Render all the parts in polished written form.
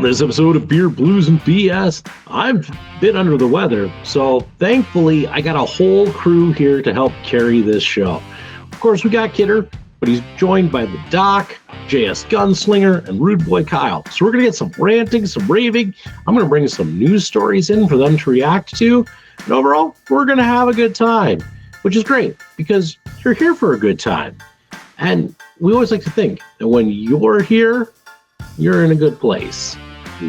On this episode of Beer, Blues, and BS, I've been under the weather, so thankfully I got a whole crew here to help carry this show. Of course, we got Kidder, but he's joined by the Doc, JS Gunslinger, and Rude Boy Kyle. So we're going to get some ranting, some raving. I'm going to bring some news stories in for them to react to. And overall, we're going to have a good time, which is great because you're here for a good time. And we always like to think that when you're here, you're in a good place.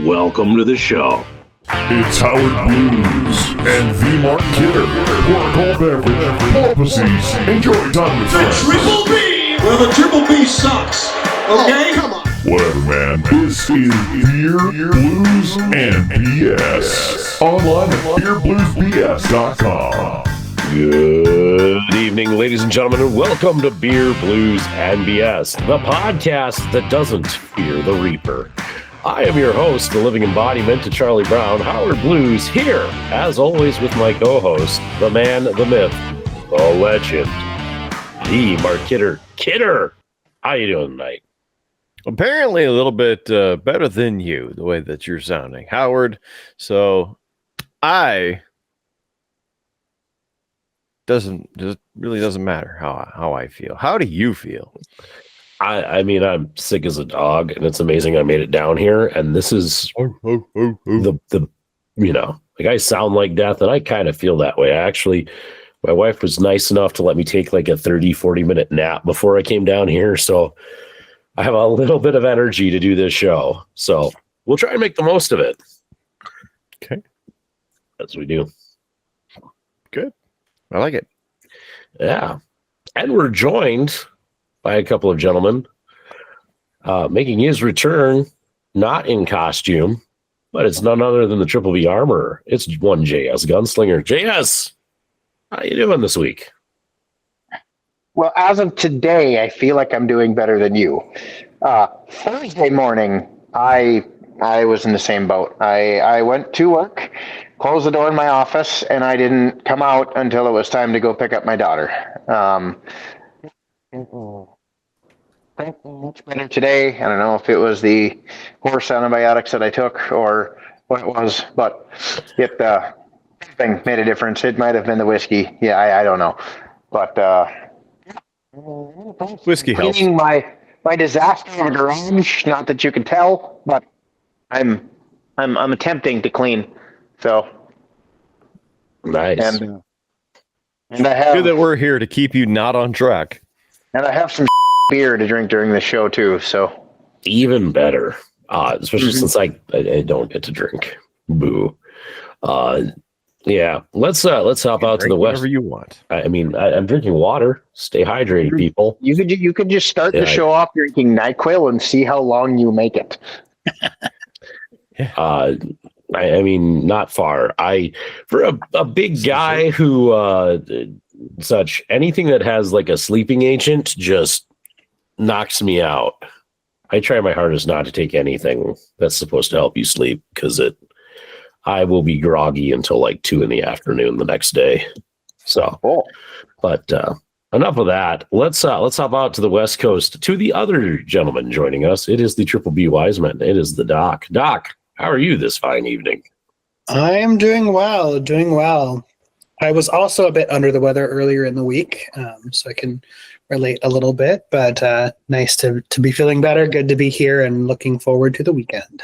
Welcome to the show. It's Howard Blues and the Mark Kidder. Pour a cold beverage, pull pussies, enjoy time with friends. Triple B! Well, the Triple B sucks. Okay? Come on. Whatever, man. This is Beer, Blues, and BS. Online at beerbluesbs.com. Good evening, ladies and gentlemen, and welcome to Beer, Blues, and BS, the podcast that doesn't fear the Reaper. I am your host, the living embodiment to Charlie Brown, Howard Blues, here, as always, with my co-host, the man, the myth, the legend, the Mark Kidder. Kidder, how you doing tonight? Apparently a little bit better than you, the way that you're sounding, Howard. So really doesn't matter how I feel. How do you feel? I mean, I'm sick as a dog, and it's amazing I made it down here. And this is the like I sound like death, and I kind of feel that way. My wife was nice enough to let me take like a 30-40 minute nap before I came down here, so I have a little bit of energy to do this show. So we'll try and make the most of it. Okay, as we do. Good. I like it. Yeah. And we're joined by a couple of gentlemen making his return, not in costume, but it's none other than the Triple B Armorer. It's one JS Gunslinger. JS, how you doing this week? Well, as of today, I feel like I'm doing better than you. Thursday morning, I was in the same boat. I went to work, closed the door in my office, and I didn't come out until it was time to go pick up my daughter. Much better today. I don't know if it was the horse antibiotics that I took or what it was, but it thing made a difference. It might have been the whiskey. Yeah, I don't know, but Whiskey helps. Cleaning my disaster in the garage. Not that you can tell, but I'm attempting to clean. So nice. And I have good that we're here to keep you not on track. And I have some beer to drink during the show too. So even better, especially since I don't get to drink. Boo. Yeah. Let's hop out to the west. Whatever you want. I mean, I'm drinking water. Stay hydrated, people. You could just start the show off drinking NyQuil and see how long you make it. I mean, not far. For a big guy who such anything that has like a sleeping agent just knocks me out. I try my hardest not to take anything that's supposed to help you sleep because I will be groggy until like 2 p.m. the next day. So, but enough of that. Let's hop out to the West Coast to the other gentleman joining us. It is the Triple B Wiseman. It is the Doc. Doc, how are you this fine evening? I am doing well. I was also a bit under the weather earlier in the week, so I can relate a little bit, but nice to be feeling better. Good to be here and looking forward to the weekend.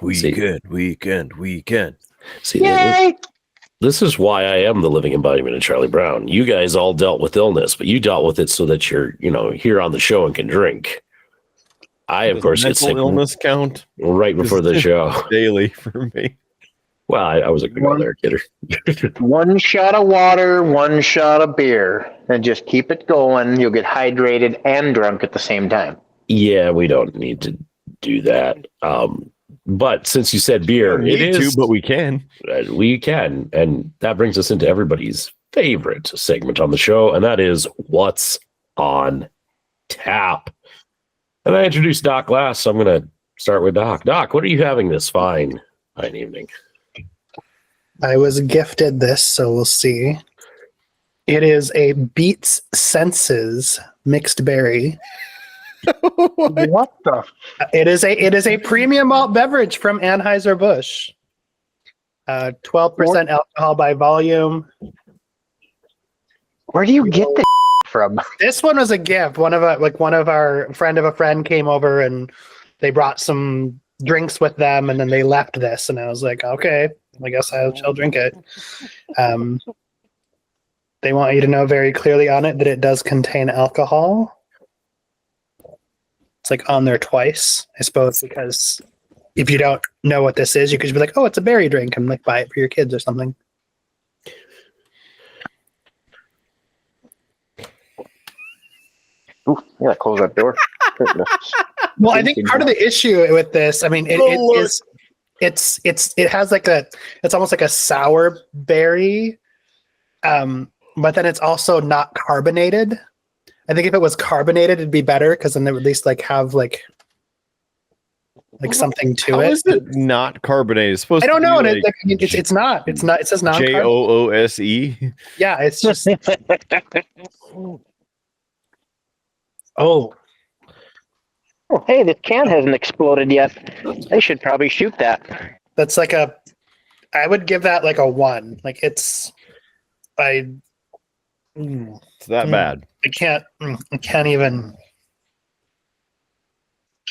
Weekend. See, this is why I am the living embodiment of Charlie Brown. You guys all dealt with illness, but you dealt with it so that you're, here on the show and can drink. I, of course, get sick. Illness count right before the show. Daily for me. Well, I wasn't going to go there, Kidder. 1 shot of water, 1 shot of beer, and just keep it going. You'll get hydrated and drunk at the same time. Yeah, we don't need to do that. But since you said beer, it is. But we can. We can. And that brings us into everybody's favorite segment on the show, and that is What's on Tap. And I introduced Doc last, so I'm going to start with Doc. Doc, what are you having this fine evening? I was gifted this, so we'll see. It is a Beats Senses mixed berry What the? It is a premium malt beverage from Anheuser-Busch. 12% alcohol by volume. Where do you get this from? This one was a gift. One of our friend of a friend came over and they brought some drinks with them, and then they left this, and I was like, okay, I guess I'll drink it. They want you to know very clearly on it that it does contain alcohol. It's like on there twice, I suppose, because if you don't know what this is, you could just be like, oh, it's a berry drink, and like buy it for your kids or something. Ooh, I gotta close that door. Well, I think part of the issue with this, I mean, it has like it's almost like a sour berry, but then it's also not carbonated. I think if it was carbonated, it'd be better because then they would at least like have like something to How it. is it not carbonated? It's supposed I don't to know. be And like it's not. It's not. It says non. JOOSE. Yeah, it's just. Oh, Oh, hey, this can hasn't exploded yet. They should probably shoot that. that's like a. I would give that like a 1. Like it's. It's that bad. I can't even.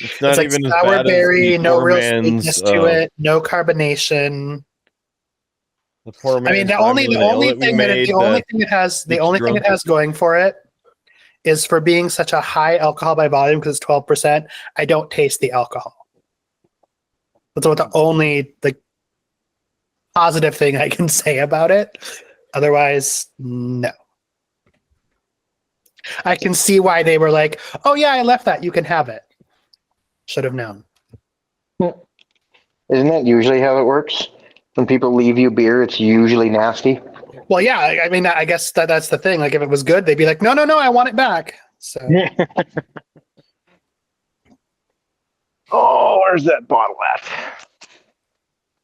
It's not It's like even as sour bad berry, as the no poor real man's, sweetness to it, no carbonation. The poor I mean, man's the only ramen ale thing we that made it has going for it is for being such a high alcohol by volume because it's 12%. I don't taste the alcohol. That's what the only positive thing I can say about it. Otherwise, no. I can see why they were like, "Oh yeah, I left that. You can have it." Should have known. Isn't that usually how it works? When people leave you beer, it's usually nasty. Well, yeah. I mean, I guess that's the thing. Like, if it was good, they'd be like, "No, I want it back." So. Oh, where's that bottle at?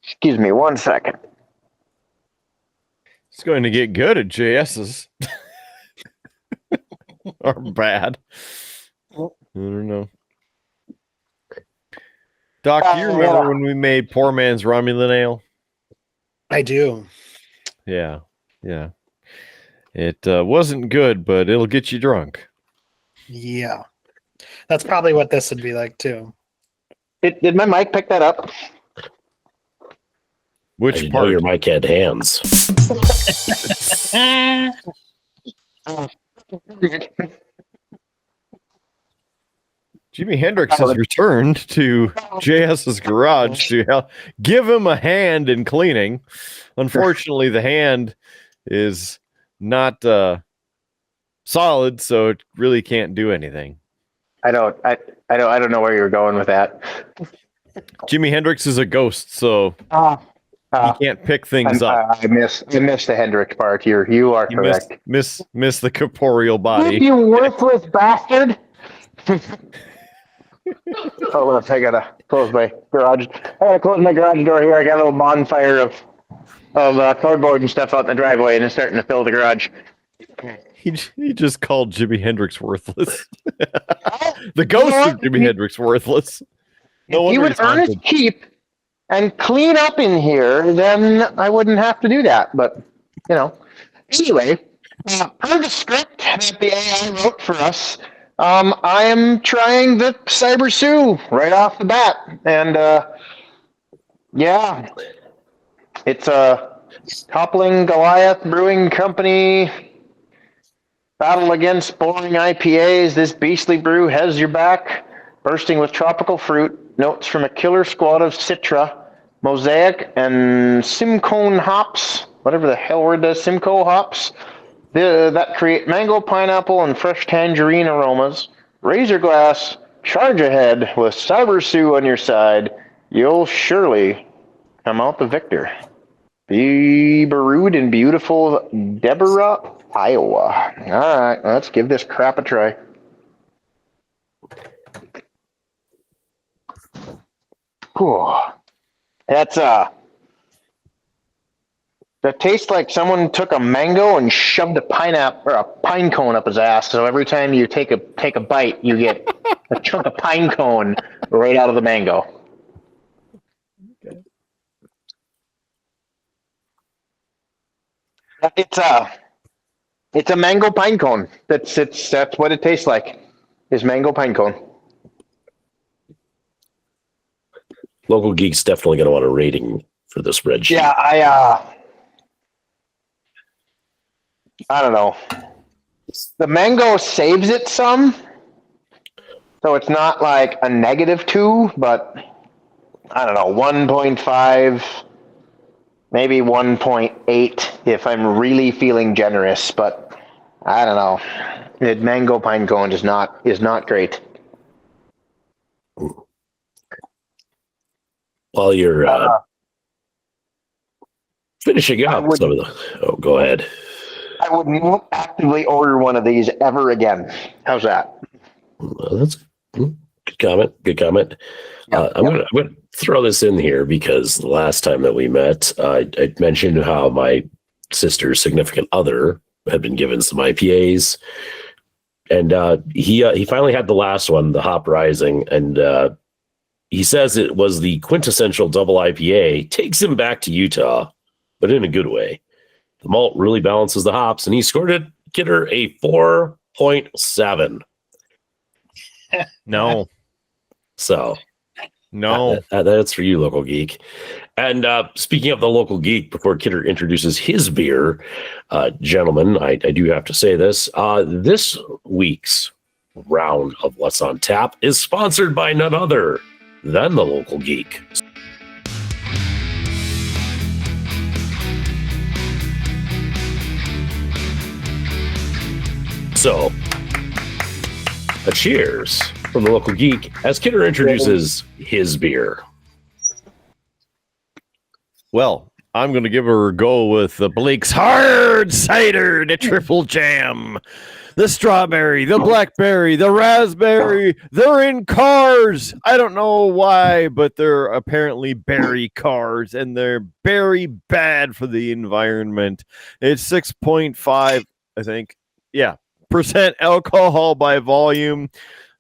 Excuse me 1 second. It's going to get good at JS's. Or bad. I don't know. Doc, do you remember when we made poor man's Romulan ale? I do. Yeah. It wasn't good, but it'll get you drunk. Yeah. That's probably what this would be like too. Did my mic pick that up? Which Know part? your mic had hands. Jimi Hendrix has returned to JS's garage to help give him a hand in cleaning. Unfortunately, the hand is not solid, so it really can't do anything. I don't know where you're going with that. Jimi Hendrix is a ghost, so he can't pick things up. I missed the Hendrix part here. You are You correct. miss the corporeal body. You worthless bastard! Hold on, I gotta close my garage. I gotta close my garage door here. I got a little bonfire of cardboard and stuff out in the driveway, and it's starting to fill the garage. He just called Jimi Hendrix worthless. The ghost of Jimi Hendrix worthless. No if he wonder would he's earn his haunted. keep and clean up in here, then I wouldn't have to do that. But anyway, per the script that the AI wrote for us, I am trying the Cyber Sioux right off the bat, and yeah, it's a Toppling Goliath Brewing Company battle against boring IPAs. This beastly brew has your back, bursting with tropical fruit, notes from a killer squad of Citra, Mosaic, and Simcoe hops, whatever the hell word does, Simcoe hops, that create mango, pineapple, and fresh tangerine aromas. Razor glass, charge ahead with Cyber Sioux on your side. You'll surely come out the victor. Be brewed in beautiful Deborah, Iowa. All right, let's give this crap a try. Whew. That's That tastes like someone took a mango and shoved a pineapple or a pine cone up his ass. So every time you take a bite, you get a chunk of pine cone right out of the mango. Okay. It's a mango pine cone. That's what it tastes like. Is mango pine cone. Local Geek's definitely going to want a rating for this red sheet. Yeah, I don't know. The mango saves it some, so it's not like a -2, but I don't know, 1.5, maybe 1.8 if I'm really feeling generous. But I don't know. The mango pine cone is not great. While you're finishing up some of the... Oh, go ahead. I wouldn't actively order one of these ever again. How's that? Well, that's good comment. Good comment. I'm gonna throw this in here because the last time that we met, I mentioned how my sister's significant other had been given some IPAs, and he finally had the last one, the Hop Rising, and he says it was the quintessential double IPA. Takes him back to Utah, but in a good way. The malt really balances the hops, and he scored it, Kidder, a 4.7. No. So, no. That's for you, Local Geek. And speaking of the Local Geek, before Kidder introduces his beer, gentlemen, I do have to say this. This week's round of What's on Tap is sponsored by none other than the Local Geek. So, a cheers from the Local Geek as Kidder introduces his beer. Well, I'm going to give her a go with the Blake's Hard Cider, the Triple Jam, the strawberry, the blackberry, the raspberry. They're in cars. I don't know why, but they're apparently berry cars, and they're very bad for the environment. It's 6.5, I think. Yeah. % alcohol by volume.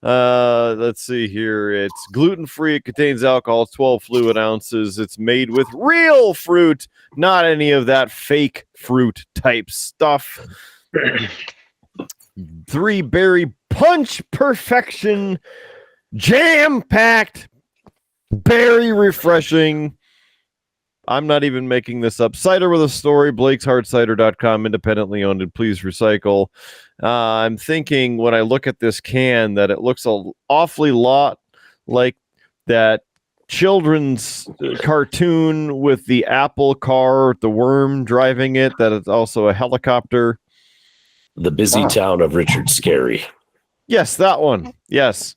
Let's see here. It's gluten-free. It contains alcohol, 12 fluid ounces. It's made with real fruit, not any of that fake fruit type stuff. 3 berry punch perfection, jam-packed, very refreshing. I'm not even making this up. Cider with a story, blakeshardcider.com, independently owned, and please recycle. I'm thinking when I look at this can that it looks an awfully lot like that children's cartoon with the Apple car, the worm driving it, that is also a helicopter. The busy town of Richard Scarry. Yes, that one. Yes.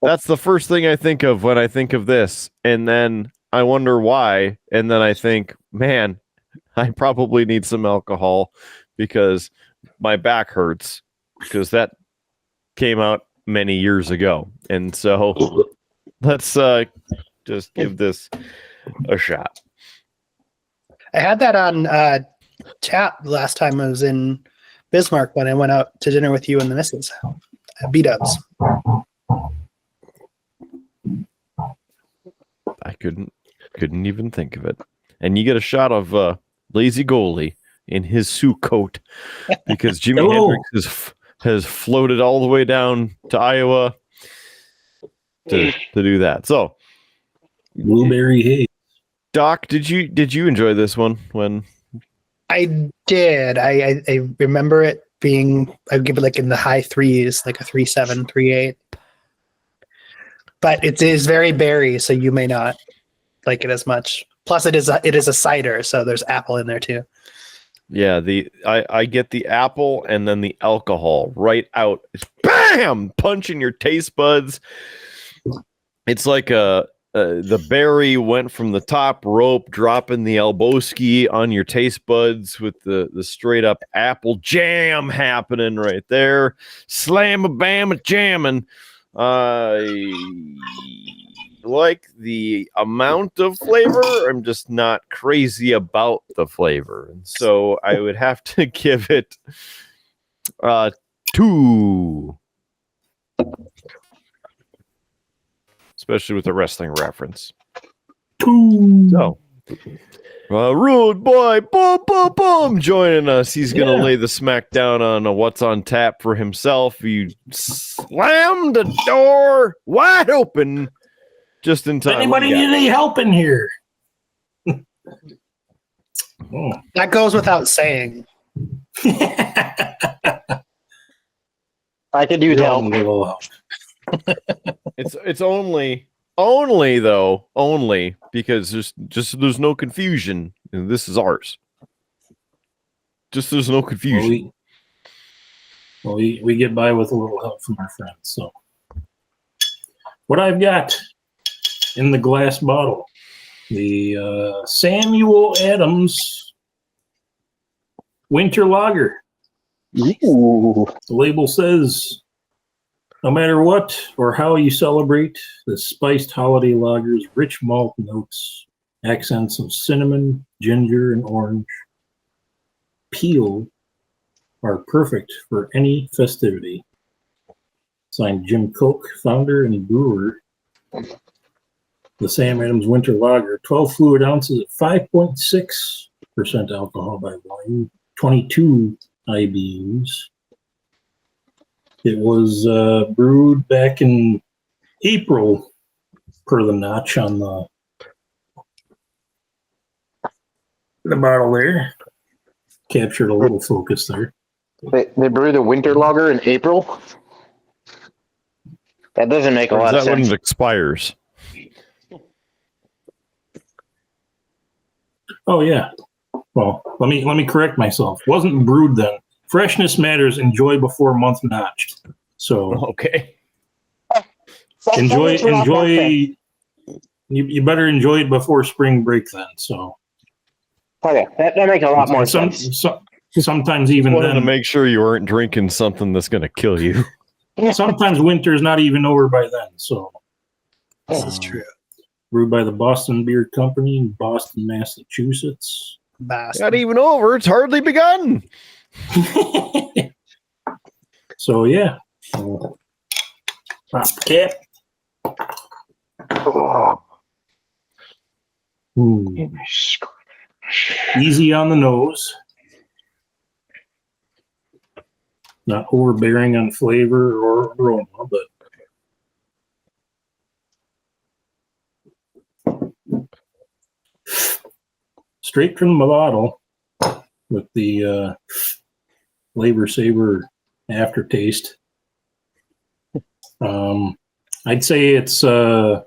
That's the first thing I think of when I think of this. And then I wonder why. And then I think, man, I probably need some alcohol because my back hurts, because that came out many years ago. And so let's just give this a shot. I had that on tap last time I was in Bismarck when I went out to dinner with you and the missus at B-Dubs. I couldn't even think of it. And you get a shot of Lazy Goalie in his Sioux coat because Jimi Hendrix has floated all the way down to Iowa to do that. So, Blueberry haze. Doc, did you enjoy this one? When I did. I remember it being, I'd give it like in the high 3s, like a 3.7, 3.8. But it is very berry, so you may not like it as much. Plus, it is a cider, so there's apple in there too. Yeah, I get the apple and then the alcohol right out. It's bam, punching your taste buds. It's like the berry went from the top rope, dropping the Alboski on your taste buds with the straight up apple jam happening right there. Slam a bam a jamming. like the amount of flavor. I'm just not crazy about the flavor. And so I would have to give it 2. Especially with the wrestling reference. 2. So, Rude Boy, boom, boom, boom, joining us. He's going to lay the smack down on what's on tap for himself. He slammed the door wide open just in time. Anybody need any help in here? That goes without saying. I could use help. It's only because there's no confusion, and this is ours. Just there's no confusion. We get by with a little help from our friends. So, what I've got in the glass bottle, the Samuel Adams Winter Lager. Ooh. The label says, no matter what or how you celebrate, the spiced holiday lager's rich malt notes, accents of cinnamon, ginger, and orange peel are perfect for any festivity. Signed Jim Koch, founder and brewer. The Sam Adams Winter Lager, 12 fluid ounces at 5.6% alcohol by volume, 22 IBUs. It was brewed back in April, per the notch on the bottle there. Captured a little focus there. They brew the winter lager in April? That doesn't make a lot of That sense. when it expires. Oh yeah. Well, let me correct myself. Wasn't brewed then. Freshness matters. Enjoy before month notched. So Okay. enjoy. You better enjoy it before spring break then. So Okay, that makes a lot more sense. Sometimes even Wanted then, to make sure you weren't drinking something that's going to kill you. sometimes winter's not even over by then. So This is true. brewed by the Boston Beer Company in Boston, Massachusetts. Not even over. It's hardly begun. So yeah. Pop cap. Oh. Easy on the nose. Not overbearing on flavor or aroma, but straight from the bottle with the Labor Saver aftertaste. I'd say it's warm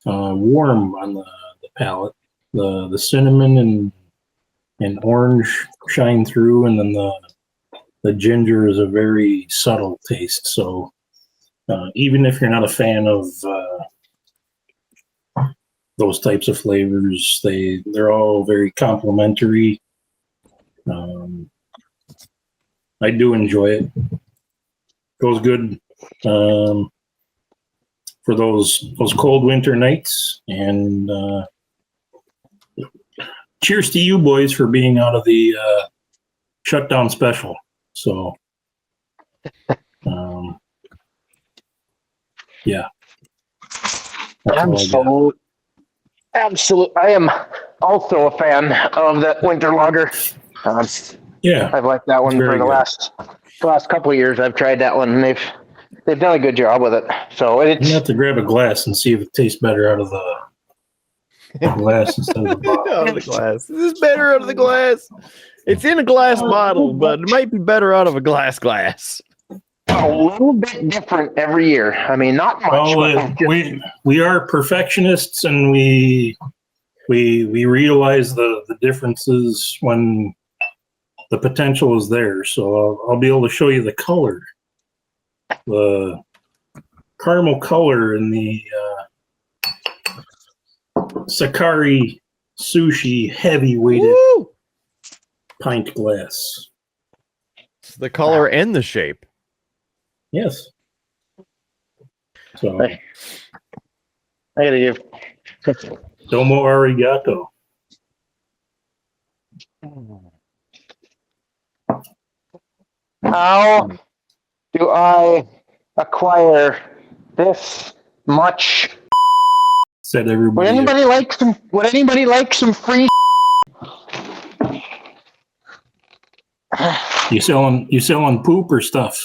on the palate. The cinnamon and orange shine through, and then the ginger is a very subtle taste. So even if you're not a fan of those types of flavors, they're all very complementary. I do enjoy it. Goes good for those cold winter nights. And cheers to you boys for being out of the shutdown special. So yeah. Absolutely. I am also a fan of that winter lager. Yeah, I've liked that one for the last couple of years. I've tried that one, and they've done a good job with it. So you have to grab a glass and see if it tastes better out of the glass instead of the bottle. Out of the glass. This is better out of the glass. It's in a glass bottle, but it might be better out of a glass. a little bit different every year. I mean, not much. Well, we are perfectionists, and we realize the differences when the potential is there. So I'll be able to show you the color, the caramel color in the Sakari Sushi heavy weighted pint glass. The color and the shape. Yes. So, I gotta give. domo arigato. How do I acquire this much? Said Would everybody. anybody like some? Would anybody like some free? You selling poop or stuff?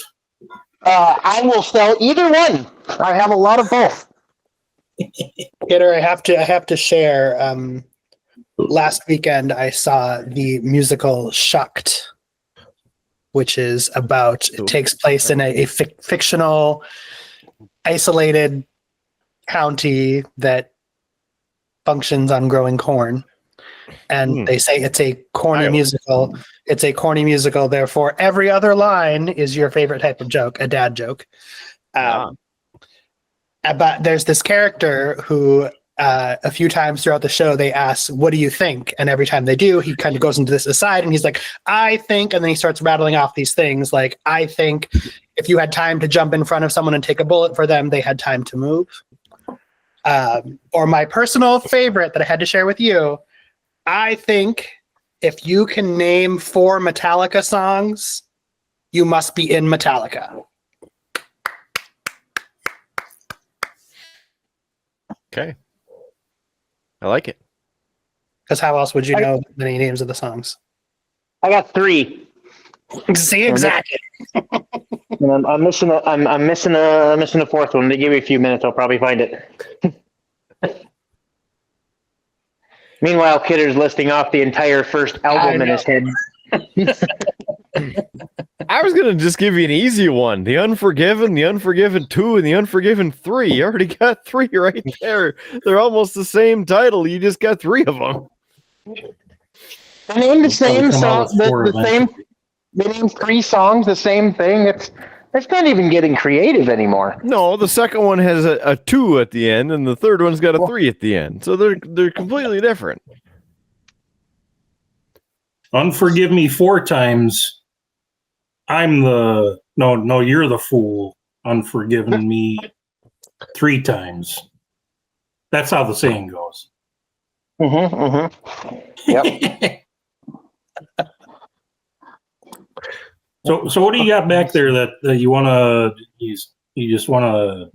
I will sell either one. I have a lot of both. Peter, I have to share. Last weekend, I saw the musical Shucked, which is about, it takes place in a fictional, isolated county that functions on growing corn. And they say it's a corny musical. It's a corny musical. Therefore, every other line is your favorite type of joke, a dad joke. But there's this character who a few times throughout the show, they ask, what do you think? And every time they do, he kind of goes into this aside and he's like, I think, and then he starts rattling off these things like, I think if you had time to jump in front of someone and take a bullet for them, they had time to move. Or my personal favorite that I had to share with you, I think if you can name 4 Metallica songs, you must be in Metallica. Okay. I like it. Because how else would you know many names of the songs? I got 3. See, exactly. And I'm missing a 4th one. They give me a few minutes. I'll probably find it. Meanwhile, Kidder's listing off the entire first album in his head. I was gonna just give you an easy one: The Unforgiven, The Unforgiven 2, and The Unforgiven 3. You already got 3 right there. They're almost the same title. You just got 3 of them. They named the same song. They named 3 songs the same thing. It's not even getting creative anymore. No, the second one has a 2 at the end, and the third one's got a 3 at the end. So they're completely different. Unforgive me 4 times. You're the fool. Unforgiven me 3 times. That's how the saying goes. Yep. So what do you got back there that you want to use? You just want to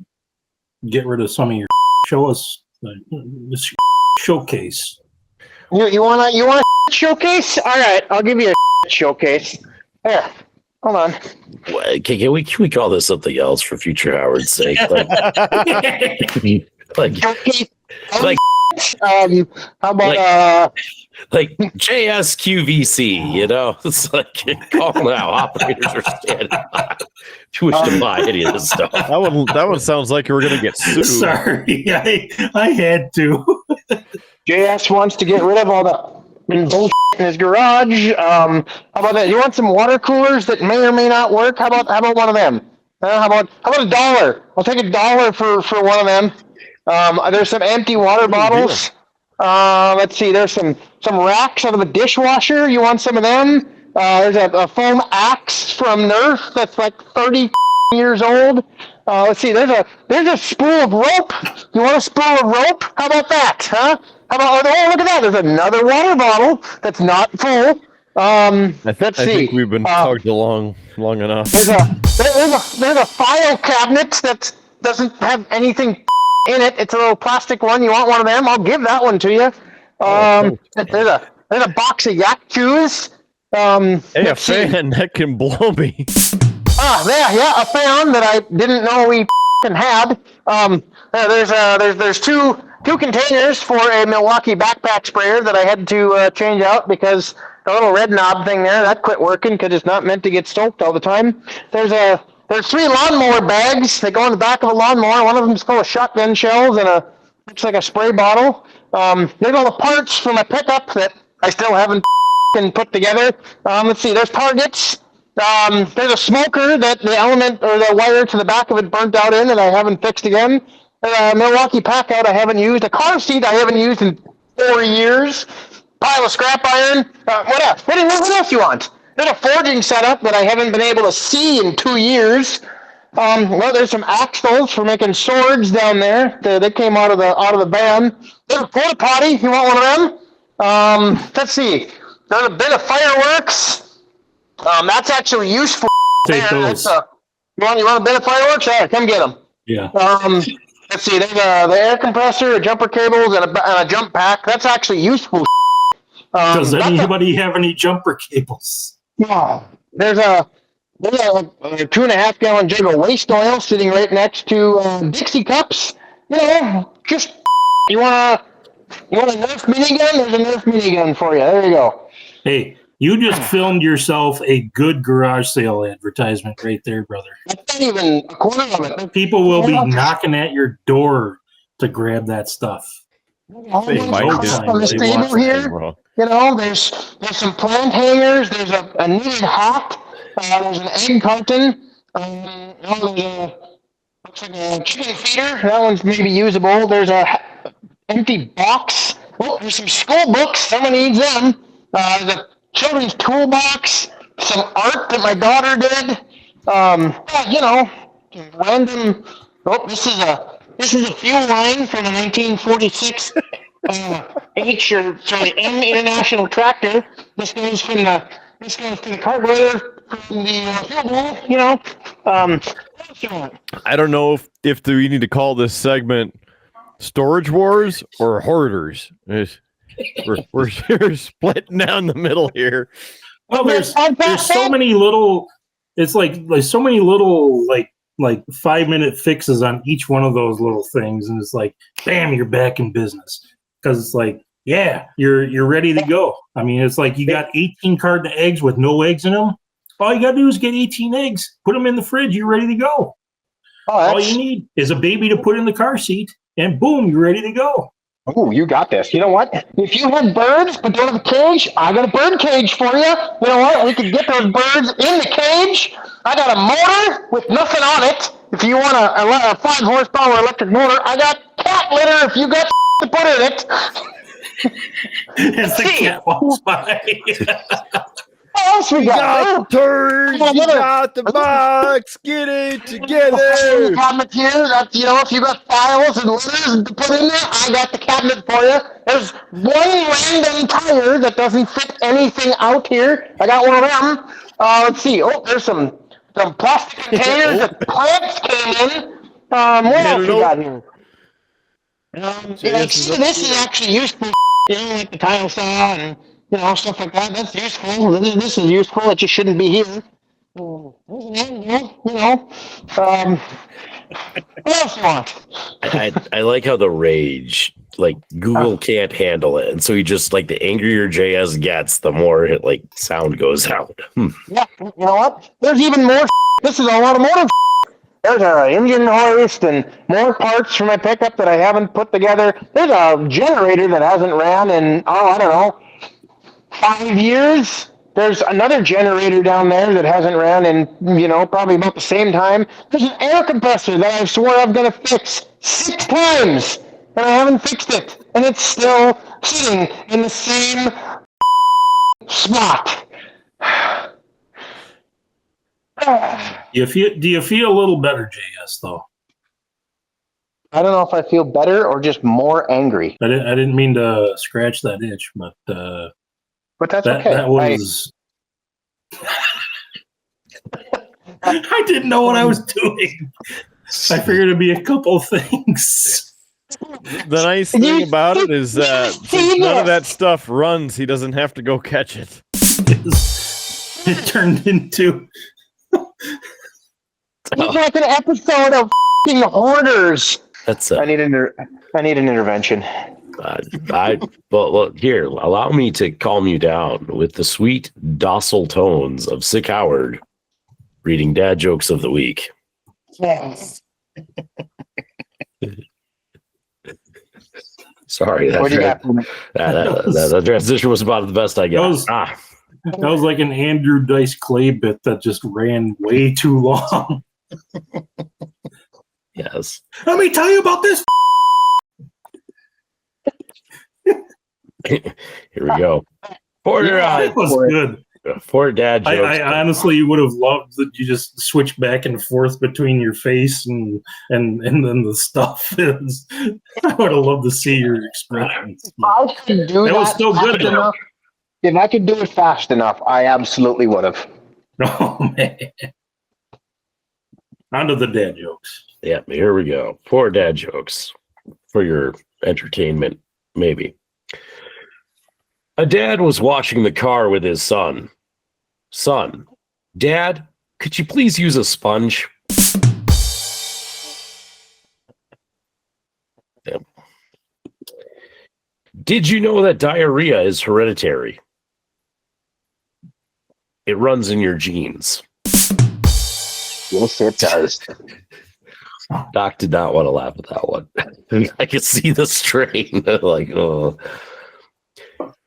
get rid of some of your show us this showcase. You want a showcase? All right, I'll give you a showcase. Here, hold on. Okay, can we call this something else for future Howard's sake? Like how about like JSQVC, you know? It's like, call now, operators are standing by. You wish to buy any of this stuff. That one sounds like you were gonna get sued. Sorry, I had to. JS wants to get rid of all the bullshit in his garage. How about that? You want some water coolers that may or may not work? How about one of them? How about $1? I'll take $1 for one of them. There's some empty water bottles. Let's see. There's some racks out of a dishwasher. You want some of them? There's a foam axe from Nerf that's like 30 years old. Let's see. There's a spool of rope. You want a spool of rope? How about that? Huh? How about? Oh, look at that. There's another water bottle that's not full. Let's see. I think we've been tugged along long enough. There's a file cabinet that doesn't have anything in it. It's a little plastic one. You want one of them? I'll give that one to you. There's a box of yak shoes. Hey, a fan that can blow me. Yeah, a fan that I didn't know we had. There's two containers for a Milwaukee backpack sprayer that I had to change out because the little red knob thing there, that quit working because it's not meant to get stoked all the time. There's 3 lawnmower bags that go in the back of a lawnmower. One of them's full of shotgun shells and looks like a spray bottle. There's all the parts for my pickup that I still haven't put together. Let's see, there's targets. There's a smoker that the element or the wire to the back of it burnt out in that I haven't fixed again. A Milwaukee pack out I haven't used. A car seat I haven't used in 4 years. Pile of scrap iron. What else? What else you want? There's a forging setup that I haven't been able to see in 2 years. Well, there's some axles for making swords down there. They came out of the van. There's a porta-potty. You want one of them? Let's see. There's a bit of fireworks. That's actually useful. Take those. You want a bit of fireworks? All right, come get them. Yeah. Let's see. There's the air compressor, a jumper cables, and a jump pack. That's actually useful. Does anybody have any jumper cables? Yeah. There's a 2.5 gallon jug of waste oil sitting right next to Dixie cups. You know, just you want a Nerf minigun? There's a Nerf minigun for you. There you go. Hey, you just filmed yourself a good garage sale advertisement right there, brother. That's not even a quarter of it. People will be knocking at your door to grab that stuff. They might on this table here. You know, there's some plant hangers. There's a knitted hat. There's an egg carton. Looks like a chicken feeder. That one's maybe usable. There's a empty box. Oh, there's some school books. Someone needs them. There's a children's toolbox. Some art that my daughter did. You know, random. Oh, this is a fuel line from a 1946 M International tractor. This goes to the carburetor from the fuel bowl. You know. What else you want? I don't know if we need to call this segment Storage Wars or Hoarders. We're splitting down the middle here. Well, there's so many little. It's like there's so many little like 5-minute fixes on each one of those little things, and it's like, bam, you're back in business because it's like, yeah, you're ready to go. I mean, it's like you got 18 carton of eggs with no eggs in them. All you gotta do is get 18 eggs, put them in the fridge, you're ready to go. All you need is a baby to put in the car seat, and boom, you're ready to go. Oh, you got this. You know what? If you had birds but don't have a cage, I got a bird cage for you. You know what? We could get those birds in the cage. I got a motor with nothing on it. If you want a 5 horsepower electric motor, I got cat litter if you got to put in it. As the cat walks by. What else we got? Turds, you got the box, get it together. Cabinet here. That's, you know, if you got files and letters to put in there, I got the cabinet for you. There's one random tire that doesn't fit anything out here. I got one of them. Let's see. Oh, there's some plastic containers that plants came in. What else we got here? This is actually useful. You know, like the tile saw and, you know, stuff like that. That's useful. This is useful. It just shouldn't be here. You know. What else you want? I like how the rage, like Google can't handle it, and so you just like the angrier JS gets, the more it like sound goes out. Yeah, you know what? There's even more. This is all automotive. There's an engine hoist and more parts for my pickup that I haven't put together. There's a generator that hasn't ran in, I don't know, 5 years. There's another generator down there that hasn't ran in, you know, probably about the same time. There's an air compressor that I swore I'm going to fix 6 times, and I haven't fixed it. And it's still sitting in the same spot. Do you feel a little better, JS, though? I don't know if I feel better or just more angry. I didn't mean to scratch that itch, but that's okay. That was. I didn't know what I was doing. I figured it'd be a couple things. The nice thing about it is that since none of that stuff runs, he doesn't have to go catch it. It turned into. It's like an episode of Hoarders. I need an intervention. Well, here, allow me to calm you down with the sweet, docile tones of Sick Howard reading dad jokes of the week. Yes. Sorry, that transition was about the best I got. That was like an Andrew Dice Clay bit that just ran way too long. Yes. Let me tell you about this. Here we go. Porter, that was good. For dad jokes. I honestly would have loved that you just switch back and forth between your face and then the stuff. I would have loved to see your expressions. I can do That was still good fast enough. enough. If I could do it fast enough, I absolutely would have. Oh man. On to the dad jokes. Yeah, here we go. 4 dad jokes for your entertainment, maybe. A dad was washing the car with his son. Son, Dad, could you please use a sponge? Yeah. Did you know that diarrhea is hereditary? It runs in your genes. Yes, it does. Doc did not want to laugh at that one. I could see the strain. Like, oh.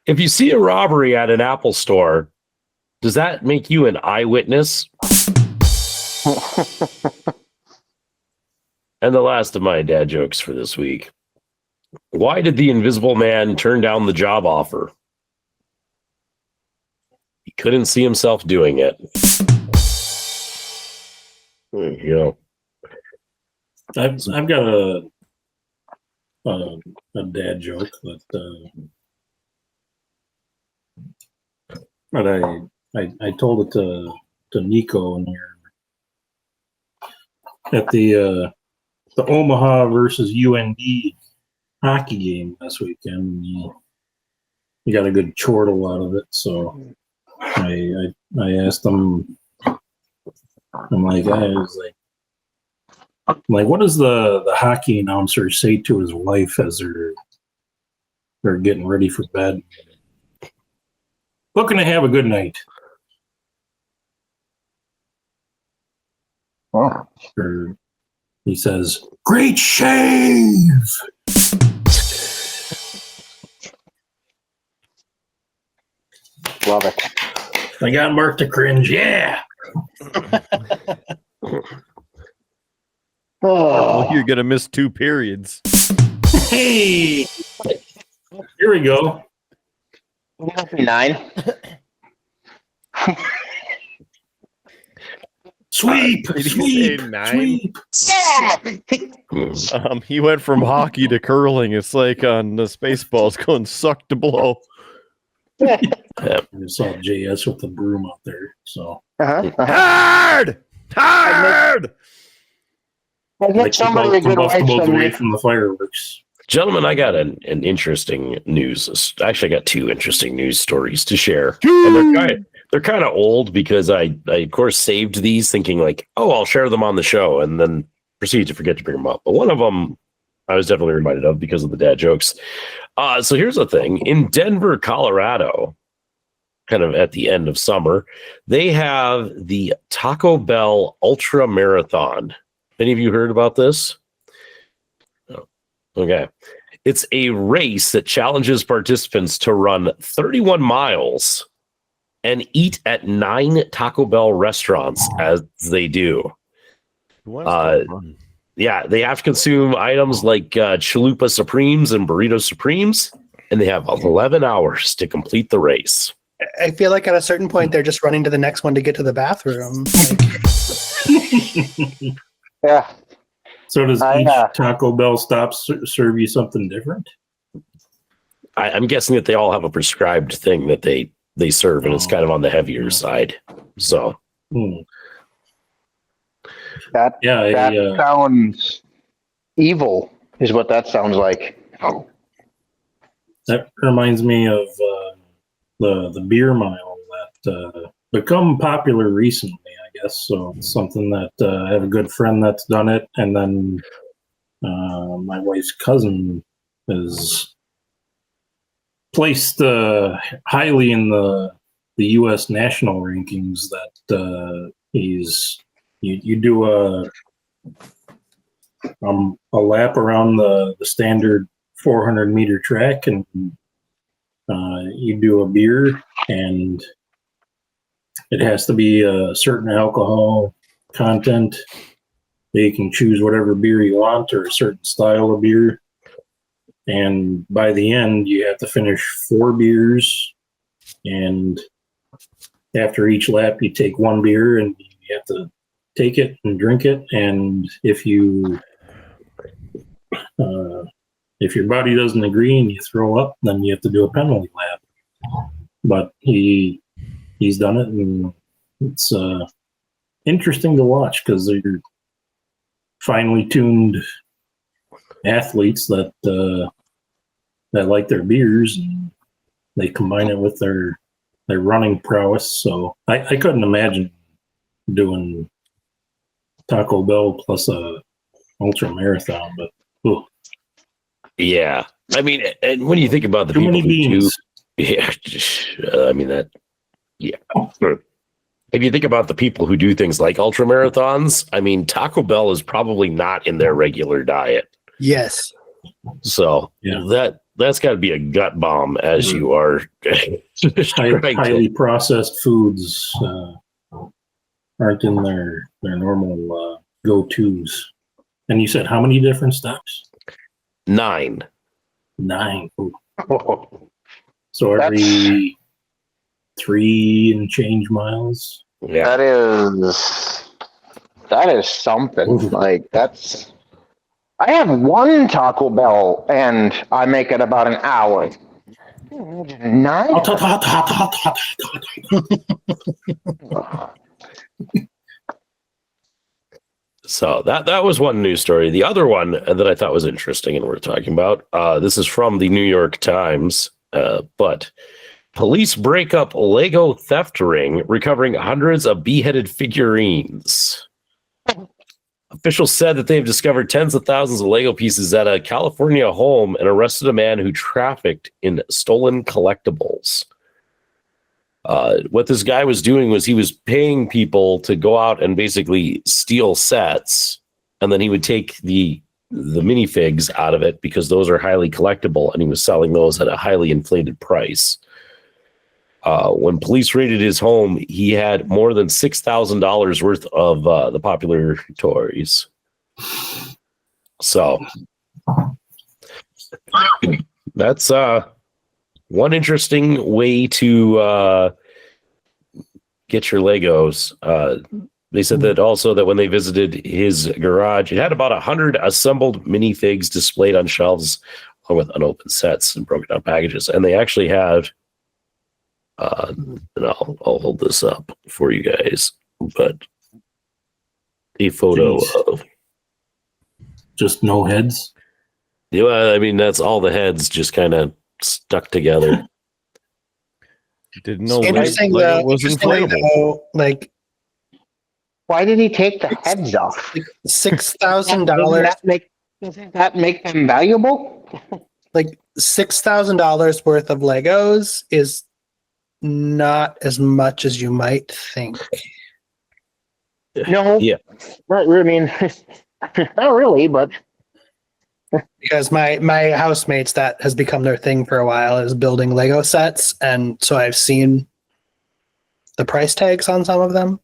If you see a robbery at an Apple store, does that make you an eyewitness? And the last of my dad jokes for this week. Why did the Invisible Man turn down the job offer? He couldn't see himself doing it. You know. I've got a dad joke but I told it to Nico and at the Omaha versus UND hockey game last weekend. He got a good chortle out of it, so I asked him. I'm like, what does the hockey announcer say to his wife as they're getting ready for bed? Looking to have a good night. Oh. Or he says, "Great shave." Love it. I got Mark to cringe. Yeah. Oh, You're gonna miss 2 periods. Hey. Here we go. 9. Sweep. Did he Sweep. say 9? Sweep. He went from hockey to curling. It's like on the Spaceballs going suck to blow. I saw JS with the broom out there. So Hard! Hard! I I get keep somebody all a good wife combustibles away someday. from the fireworks. Gentlemen, I got an interesting news. Actually, I got 2 interesting news stories to share. And they're kind of old because I of course saved these thinking like, oh, I'll share them on the show, and then proceed to forget to bring them up. But one of them I was definitely reminded of because of the dad jokes. So here's the thing. In Denver, Colorado, kind of at the end of summer, they have the Taco Bell Ultramarathon. Any of you heard about this? No. Okay. It's a race that challenges participants to run 31 miles and eat at 9 Taco Bell restaurants as they do. Yeah, they have to consume items like Chalupa Supremes and Burrito Supremes, and they have 11 hours to complete the race. I feel like at a certain point they're just running to the next one to get to the bathroom. Yeah. So does each Taco Bell stop serve you something different? I'm guessing that they all have a prescribed thing that they serve, and it's kind of on the heavier side. So That sounds evil, is what that sounds like. That reminds me of the beer mile that become popular recently, I guess. So it's something that I have a good friend that's done it, and then my wife's cousin is placed highly in the U.S. national rankings. That you do a lap around the standard 400 meter track, and you do a beer, and it has to be a certain alcohol content. You can choose whatever beer you want or a certain style of beer. And by the end, you have to finish 4 beers. And after each lap, you take one beer and you have to take it and drink it. And if your body doesn't agree and you throw up, then you have to do a penalty lap. But he's done it, and it's interesting to watch because they're finely tuned athletes that like their beers. And they combine it with their running prowess. So I couldn't imagine doing Taco Bell plus a ultramarathon, but ooh. Yeah, I mean, and when you think about the Too people many who beans. do, yeah, I mean that, yeah. If you think about the people who do things like ultramarathons, I mean, Taco Bell is probably not in their regular diet. Yes. So that's got to be a gut bomb as you are highly processed foods aren't in their normal go-tos. And you said how many different steps? 9. 9. Ooh. So every 3 and change miles. Yeah, that is something. Ooh. Like I have one Taco Bell and I make it about an hour. 9? so that was one news story. The other one that I thought was interesting and we're talking about, this is from the New York Times, but police break up Lego theft ring, recovering hundreds of beheaded figurines. Officials said that they've discovered tens of thousands of Lego pieces at a California home and arrested a man who trafficked in stolen collectibles. What this guy was doing was he was paying people to go out and basically steal sets, and then he would take the minifigs out of it because those are highly collectible, and he was selling those at a highly inflated price. When police raided his home, he had more than $6,000 worth of the popular toys. So that's one interesting way to get your Legos. They said that also that when they visited his garage, it had about 100 assembled minifigs displayed on shelves along with unopened sets and broken down packages. And they actually had and I'll hold this up for you guys, but a photo of just no heads. Yeah, I mean that's all the heads just kind of stuck together. Didn't know Interesting. Lego was inflatable. Though, like, Why did he take the heads off? $6,000. Doesn't that make them valuable? Like $6,000 worth of Legos is not as much as you might think. No. Yeah. Right. I mean, not really, but Because my housemates, that has become their thing for a while, is building Lego sets, and so I've seen the price tags on some of them.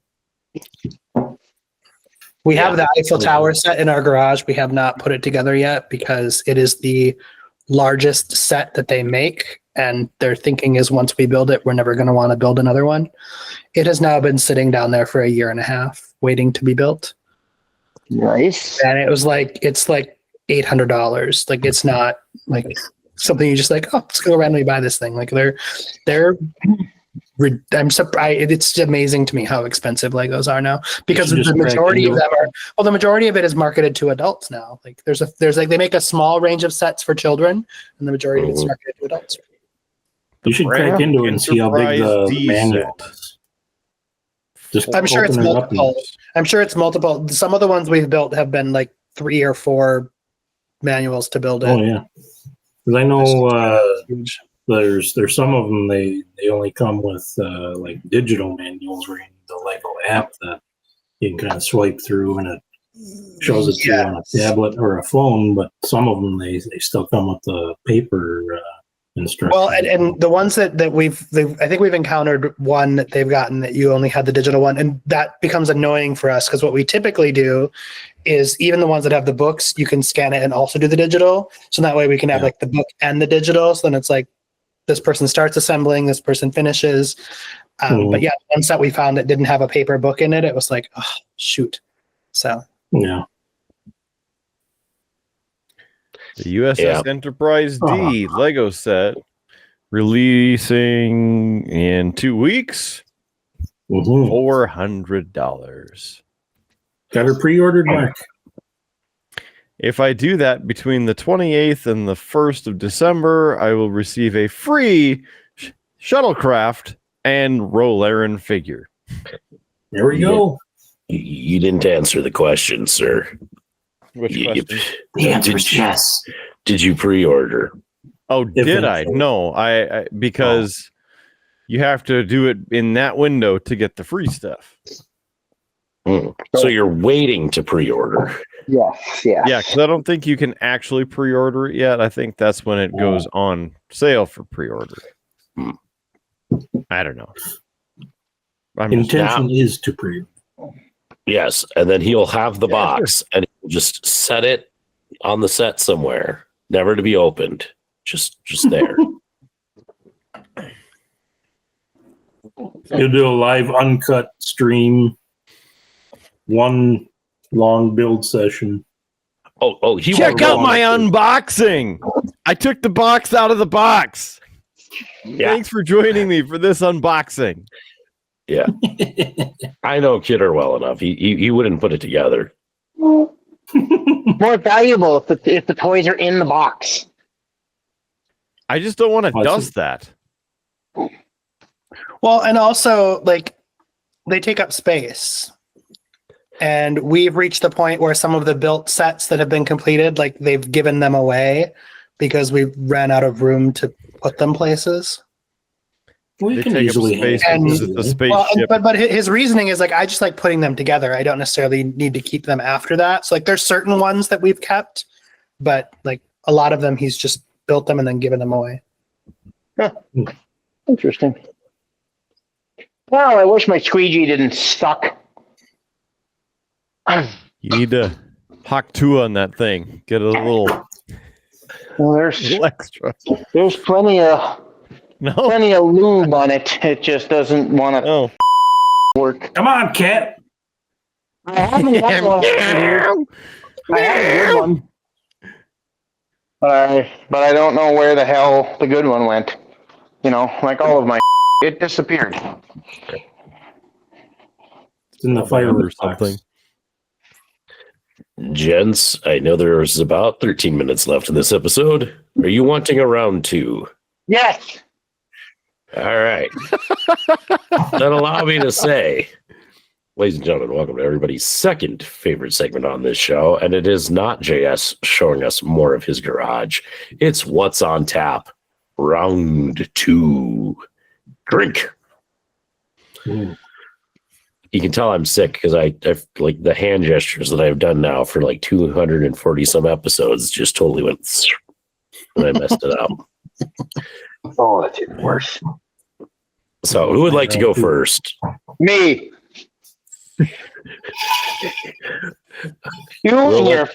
We have the Eiffel Tower set in our garage. We have not put it together yet because it is the largest set that they make, and their thinking is once we build it, we're never going to want to build another one. It has now been sitting down there for 1.5 years waiting to be built. nice. And it's like $800. Like, it's not like something you just like, oh, let's go randomly buy this thing. Like I'm surprised. It's amazing to me how expensive Legos are now, because the majority of them are. Well, the majority of it is marketed to adults now. Like there's like they make a small range of sets for children, and the majority of it's marketed to adults. You should crack into it and see how big the manual is. I'm sure it's multiple. I'm sure it's multiple. Some of the ones we've built have been like 3 or 4 manuals to build it. Oh yeah, because I know there's some of them they only come with like digital manuals where you need the Lego app that you can kind of swipe through and it shows it to you on a tablet or a phone. But some of them they still come with the paper instructions. Well, and the ones that I think we've encountered one that they've gotten that you only had the digital one, and that becomes annoying for us because what we typically do is even the ones that have the books, you can scan it and also do the digital. So that way we can have like the book and the digital. So then it's like this person starts assembling, this person finishes. But yeah, the ones that we found that didn't have a paper book in it, it was like, oh, shoot. So Yeah. The USS Enterprise D Lego set releasing in 2 weeks. $400. Got her pre-ordered, Mark. If I do that between the 28th and the 1st of December, I will receive a free shuttlecraft and Rolaren figure. There we go. You didn't answer the question, sir. Which question? The answer is yes. Did you pre-order? Oh, did I? No, I because you have to do it in that window to get the free stuff. So you're waiting to pre-order. Yes. Yeah, because I don't think you can actually pre-order it yet. I think that's when it goes on sale for pre-order. I don't know. Intention is to pre-order. Yes, and then he'll have the box and he'll just set it on the set somewhere, never to be opened. Just there. You'll do a live uncut stream, one long build session. Oh, check out my unboxing. I took the box out of the box. Yeah. Thanks for joining me for this unboxing. Yeah. I know Kidder well enough. He wouldn't put it together. More valuable if the toys are in the box. I just don't want to dust that. Well, and also, like, they take up space. And we've reached the point where some of the built sets that have been completed, like, they've given them away because we ran out of room to put them places. We can easily but his reasoning is like, I just like putting them together. I don't necessarily need to keep them after that. So like, there's certain ones that we've kept, but like a lot of them, he's just built them and then given them away. Huh. Interesting. Well, I wish my squeegee didn't suck. You need to Hawk 2 on that thing. Get a little. Well, there's extra. There's plenty of lube on it. It just doesn't want to work. Come on, cat. I haven't got one here. I have a good one. But I don't know where the hell the good one went. You know, like all of my it disappeared. It's in the fireworks or something. Gents, I know there's about 13 minutes left in this episode. Are you wanting a round 2? Yes. All right. Then allow me to say, ladies and gentlemen, welcome to everybody's second favorite segment on this show. And it is not JS showing us more of his garage. It's What's on Tap, round 2. Drink. You can tell I'm sick because I've like the hand gestures that I've done now for like 240 some episodes just totally went and I messed it up. Oh, that's even worse. So who would like to go first? Me. You and your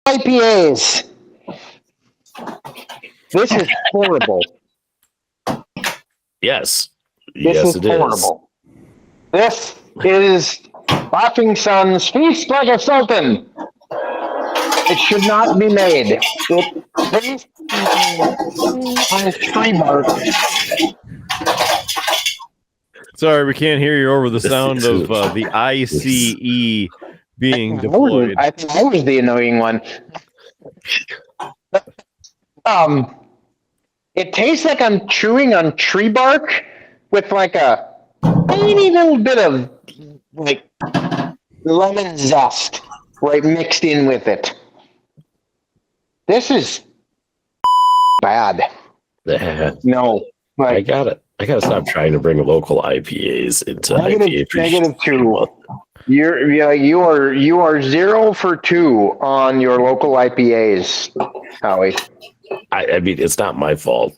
IPAs. This is horrible. Yes. This is horrible. This is Laughing Sun's Feast Like a Sultan. It should not be made. It tastes on tree bark. Sorry, we can't hear you over the sound of the ICE being deployed. I think I was the annoying one. It tastes like I'm chewing on tree bark with like a tiny little bit of like lemon zest right mixed in with it. This is bad. No, I got it. I gotta stop trying to bring local IPAs into IPA. -2. You are 0 for 2 on your local IPAs, Howie. I mean, it's not my fault.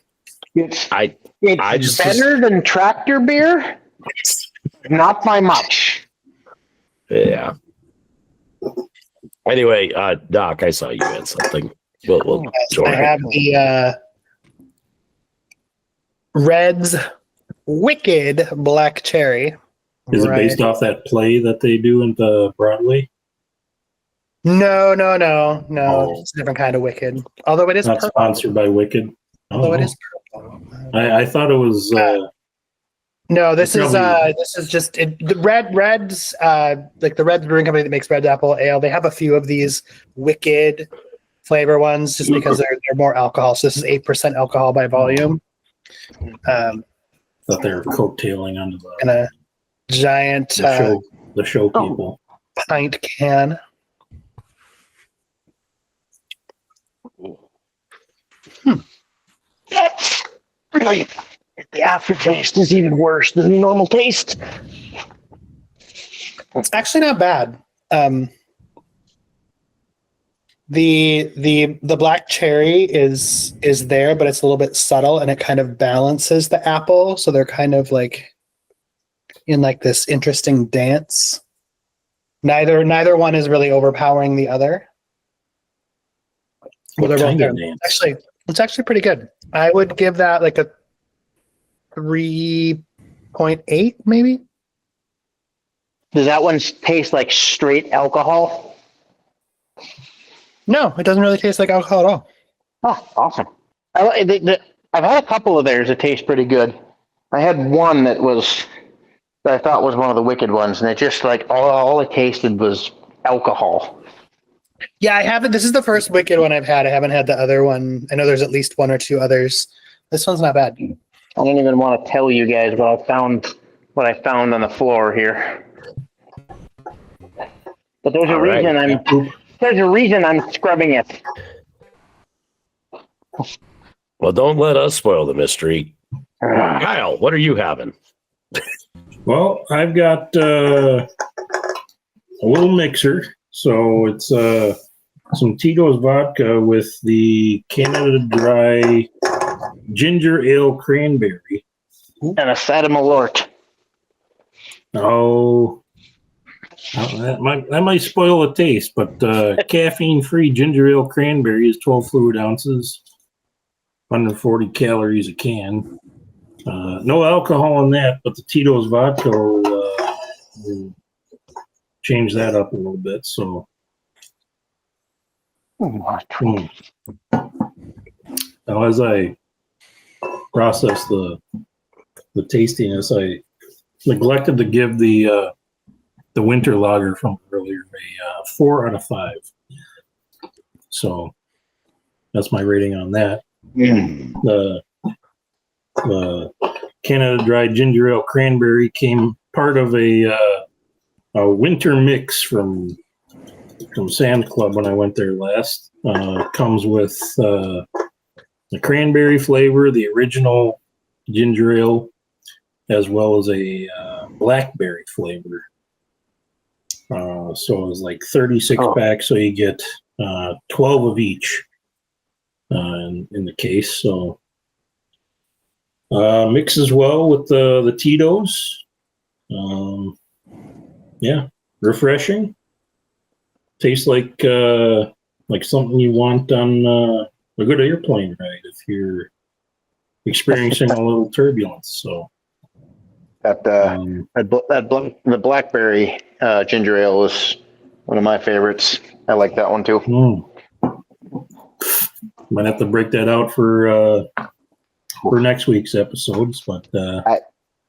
It's better than tractor beer, not by much. Yeah. Anyway, Doc, I saw you had something. We'll I have the Reds Wicked Black Cherry. Is it based off that play that they do in the Broadway? No. Oh. It's a different kind of Wicked. Although it is Not purple. sponsored by Wicked. Although it is purple. I thought it was. No, this is just the Red's like the Red brewing company that makes Red Apple Ale. They have a few of these Wicked flavor ones just because they're more alcohol. So this is 8% alcohol by volume. Thought they were coattailing onto the in a giant show people pint can. Really, the aftertaste is even worse than the normal taste. It's actually not bad. The black cherry is there, but it's a little bit subtle, and it kind of balances the apple. So they're kind of like in like this interesting dance. Neither one is really overpowering the other. Well, they're both there. It's actually pretty good. I would give that like a 3.8, maybe. Does that one taste like straight alcohol? No, it doesn't really taste like alcohol at all. Oh, awesome. I've had a couple of theirs that taste pretty good. I had one that I thought was one of the Wicked ones, and it just like all it tasted was alcohol. Yeah, I haven't. This is the first Wicked one I've had. I haven't had the other one. I know there's at least one or two others. This one's not bad. I don't even want to tell you guys what I found on the floor here. But there's a reason I'm scrubbing it. Well, don't let us spoil the mystery. Kyle, what are you having? Well, I've got a little mixer. So it's some Tito's vodka with the Canada Dry Ginger Ale Cranberry. And a Fata Malort. Oh, that might spoil the taste, but caffeine-free ginger ale cranberry is 12 fluid ounces, 140 calories a can. No alcohol in that, but the Tito's vodka will change that up a little bit. So, now as I process the tastiness, I neglected to give the winter lager from earlier a 4 out of 5. So that's my rating on that. The Canada Dry Ginger Ale Cranberry came part of a winter mix from Sam's Club when I went there last. Comes with the cranberry flavor, the original ginger ale, as well as a blackberry flavor. So it was like 36 packs, so you get 12 of each in the case. So mixes well with the Tito's. Yeah, refreshing. Tastes like something you want on a good airplane ride if you're experiencing a little turbulence. So the blackberry ginger ale is one of my favorites. I like that one too. Might have to break that out for next week's episodes, but I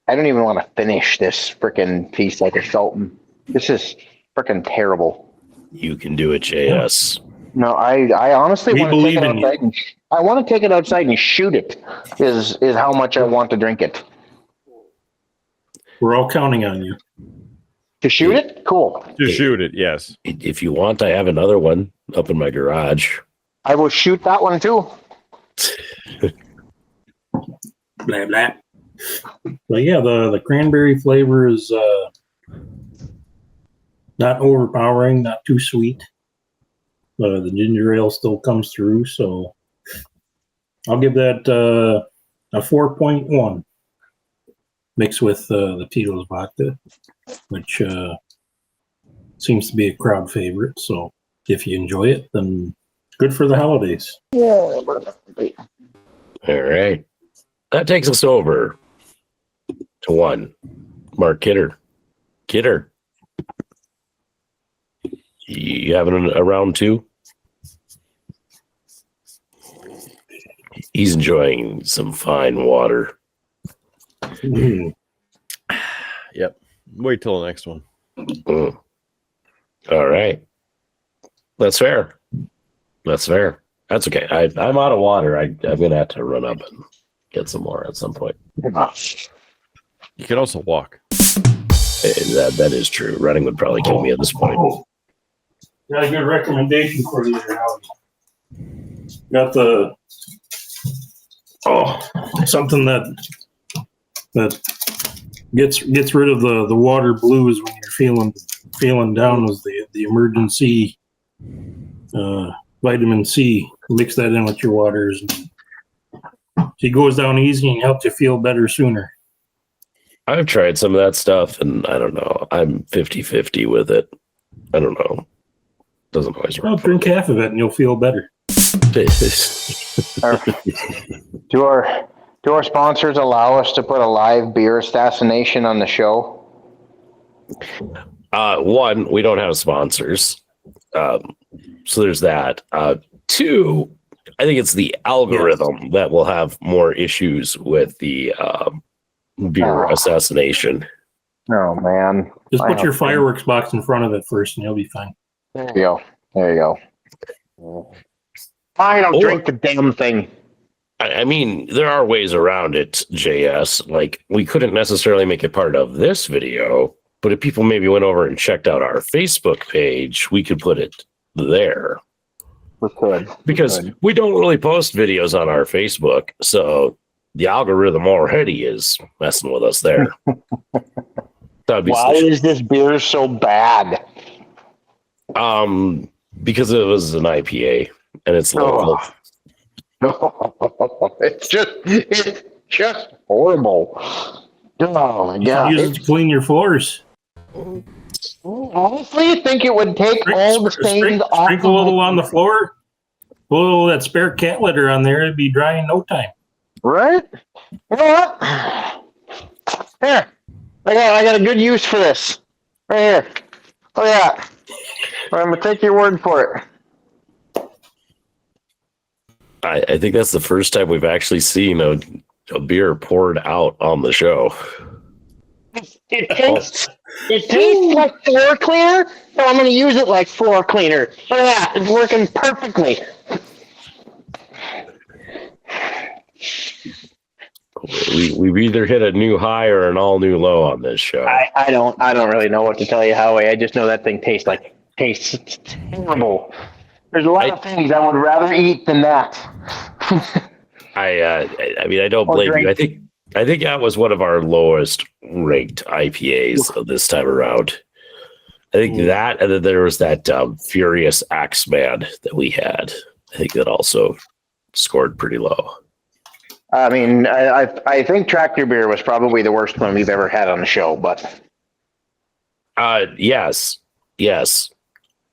don't even want to finish this freaking piece like a Sultan. This is freaking terrible. You can do it, JS. No, I honestly We want to take it believe in outside. I want to take it outside and shoot it. Is how much I want to drink it. we're all counting on you. To shoot it? Cool. To shoot it, yes. If you want, I have another one up in my garage. I will shoot that one too. Blah blah. But yeah, the cranberry flavor is not overpowering, not too sweet. The ginger ale still comes through, so I'll give that a 4.1 mixed with the Tito's vodka, which seems to be a crowd favorite. So if you enjoy it, then good for the holidays. All right. That takes us over to 1. Mark Kidder. Kidder. You having a round 2? He's enjoying some fine water. Yep. Wait till the next one. All right. That's fair. That's fair. That's okay. I'm out of water. I'm going to have to run up and get some more at some point. You can also walk. That is true. Running would probably kill me at this point. Got a good recommendation for you there, Howie. Got the something that gets rid of the water blues when you're feeling down is the emergency vitamin C. Mix that in with your waters. It goes down easy and helps you feel better sooner. I've tried some of that stuff, and I don't know. I'm 50-50 with it. I don't know. Doesn't always work. Well, drink half of it, and you'll feel better. Do our sponsors allow us to put a live beer assassination on the show? 1, we don't have sponsors. So there's that. 2, I think it's the algorithm that will have more issues with the beer assassination. Oh, man. Just put your fireworks box in front of it first, and you'll be fine. There you go. Fine, I'll drink the damn thing. I mean, there are ways around it, JS. Like, we couldn't necessarily make it part of this video, but if people maybe went over and checked out our Facebook page, we could put it there. We could. Because we don't really post videos on our Facebook, so the algorithm already is messing with us there. Why is this beer so bad? Because it was an IPA and it's local. It's just horrible. Oh my god! Use it to clean your floors. Honestly, you think it would take all the stains off? Sprinkle a little on the floor. Put a little of that spare cat litter on there. It'd be dry in no time. Right? You know what? Here, I got a good use for this. Right here. Oh yeah. I'm gonna take your word for it. I think that's the first time we've actually seen a beer poured out on the show. It tastes like floor cleaner, so I'm going to use it like floor cleaner. Look at that. It's working perfectly. We've either hit a new high or an all new low on this show. I don't really know what to tell you, Howie. I just know that thing tastes terrible. There's a lot of things I would rather eat than that. I mean, I don't blame you. I think that was one of our lowest ranked IPAs of this time around. I think that, and then there was that Furious Axeman that we had. I think that also scored pretty low. I mean, I think Tractor Beer was probably the worst one we've ever had on the show, but yes.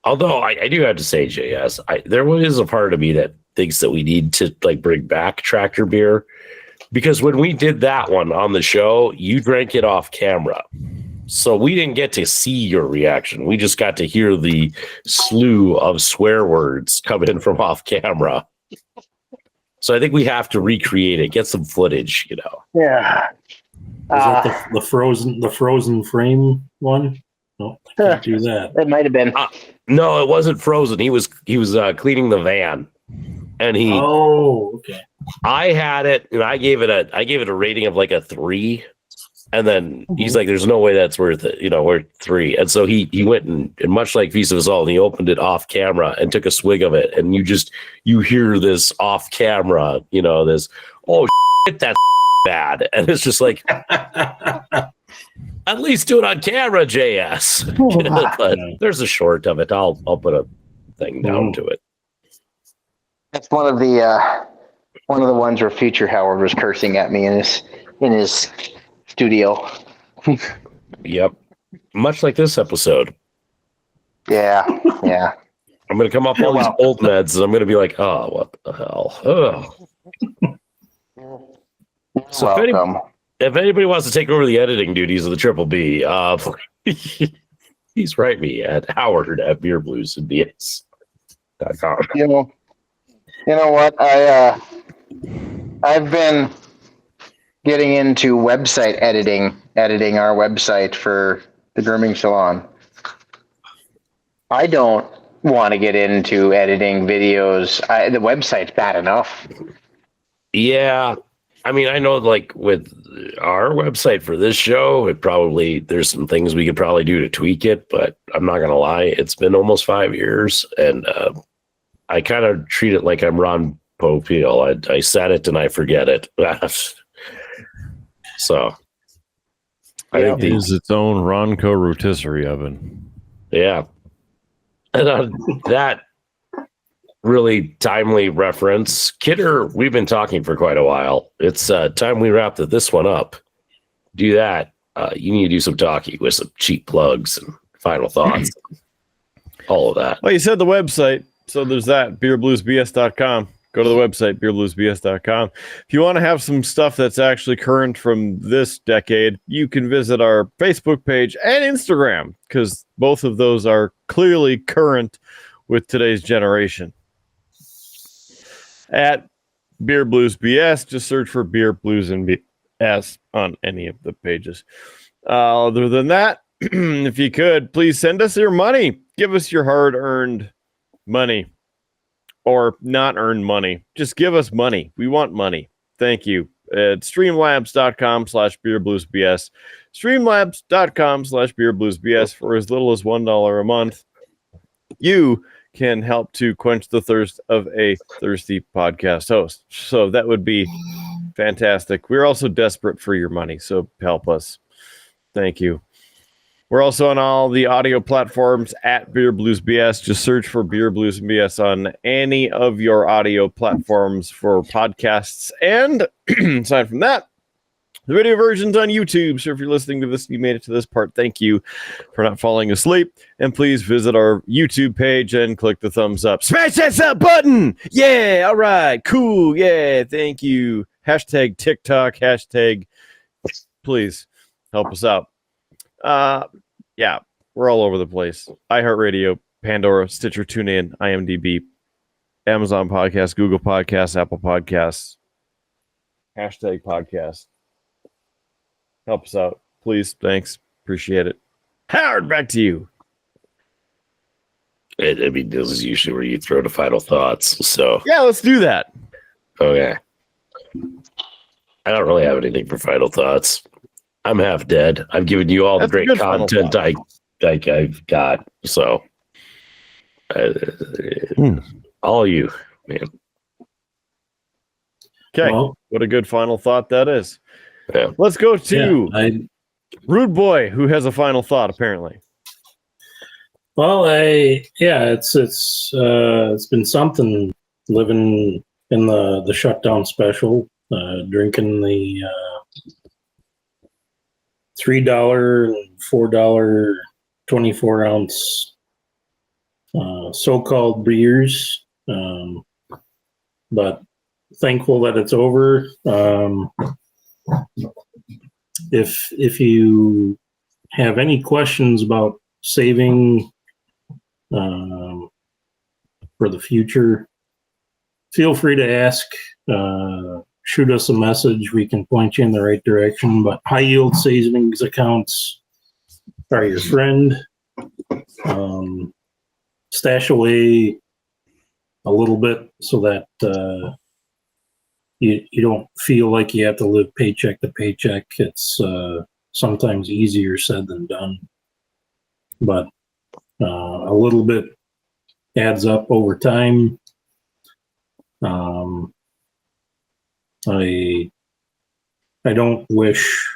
Although I do have to say, JS, there is a part of me that thinks that we need to bring back Tractor Beer, because when we did that one on the show, you drank it off camera, so we didn't get to see your reaction. We just got to hear the slew of swear words coming from off camera. So I think we have to recreate it, get some footage, Yeah. Is that the frozen frame one? No, I can't do that. It might have been. No, it wasn't frozen. He was cleaning the van, and he. Oh, okay. I had it, and I gave it a rating of like a 3, and then he's like, "There's no way that's worth it, worth 3." And so he went and much like Visa Vazal, and he opened it off camera and took a swig of it, and you hear this off camera, this shit, that's bad, and it's just like. At least do it on camera, JS. But there's a short of it. I'll put a thing down to it. That's one of the ones where Future Howard was cursing at me in his studio. Yep. Much like this episode. Yeah. I'm gonna come up all these old meds, and I'm gonna be like, "Oh, what the hell?" Oh. So If anybody wants to take over the editing duties of the Triple B, please write me at howard@beerbluesandbs.com. You know what? I've been getting into website editing our website for the grooming salon. I don't want to get into editing videos. The website's bad enough. Yeah. I mean, I know like with our website for this show, there's some things we could probably do to tweak it, but I'm not going to lie. It's been almost 5 years and I kind of treat it like I'm Ron Popeil. I said it and I forget it. So I think it is its own Ronco rotisserie oven. Yeah. And that really timely reference. Kidder, we've been talking for quite a while. It's time we wrap this one up. Do that. You need to do some talking with some cheap plugs and final thoughts. All of that. Well, you said the website. So there's that, beerbluesbs.com. Go to the website, beerbluesbs.com. If you want to have some stuff that's actually current from this decade, you can visit our Facebook page and Instagram, because both of those are clearly current with today's generation. At Beer Blues BS, just search for Beer Blues and BS on any of the pages. Other than that, if you could, please send us your money. Give us your hard-earned money. Or not earn money. Just give us money. We want money. Thank you. At streamlabs.com/beerbluesbs. Streamlabs.com/beerbluesbs for as little as $1 a month. You can help to quench the thirst of a thirsty podcast host. So that would be fantastic. We're also desperate for your money, so help us. Thank you. We're also on all the audio platforms at Beer Blues BS. Just search for Beer Blues and BS on any of your audio platforms for podcasts. And aside from that, the video version's on YouTube. So if you're listening to this, you made it to this part, thank you for not falling asleep. And please visit our YouTube page and click the thumbs up. Smash that sub button! Yeah, all right, cool, yeah, thank you. Hashtag TikTok, hashtag, please help us out. Yeah, we're all over the place. iHeartRadio, Pandora, Stitcher, TuneIn, IMDb, Amazon Podcasts, Google Podcasts, Apple Podcasts, hashtag podcast. Help us out, please. Thanks. Appreciate it. Howard, back to you. I mean, this is usually where you throw the final thoughts. So yeah, let's do that. Okay. I don't really have anything for final thoughts. I'm half dead. I've given you all the great content I've got. So, all you, man. Okay. Well, what a good final thought that is. Yeah. Let's go to Rude Boy, who has a final thought, apparently. Well, it's been something living in the shutdown special, drinking the $3 and $4 24-ounce so-called beers, but thankful that it's over. If you have any questions about saving for the future, feel free to ask. Shoot us a message. We can point you in the right direction. But high yield savings accounts are your friend. Stash away a little bit so that you don't feel like you have to live paycheck to paycheck. It's sometimes easier said than done, but a little bit adds up over time. I don't wish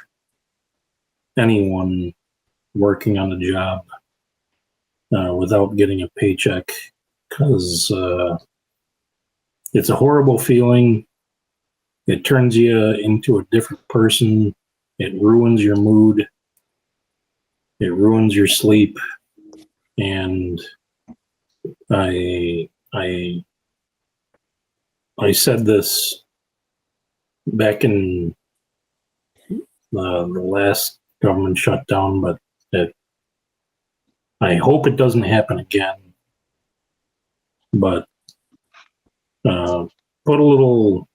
anyone working on a job without getting a paycheck, because it's a horrible feeling. It turns you into a different person. It ruins your mood. It ruins your sleep. And I said this back in the last government shutdown, but I hope it doesn't happen again. But put a little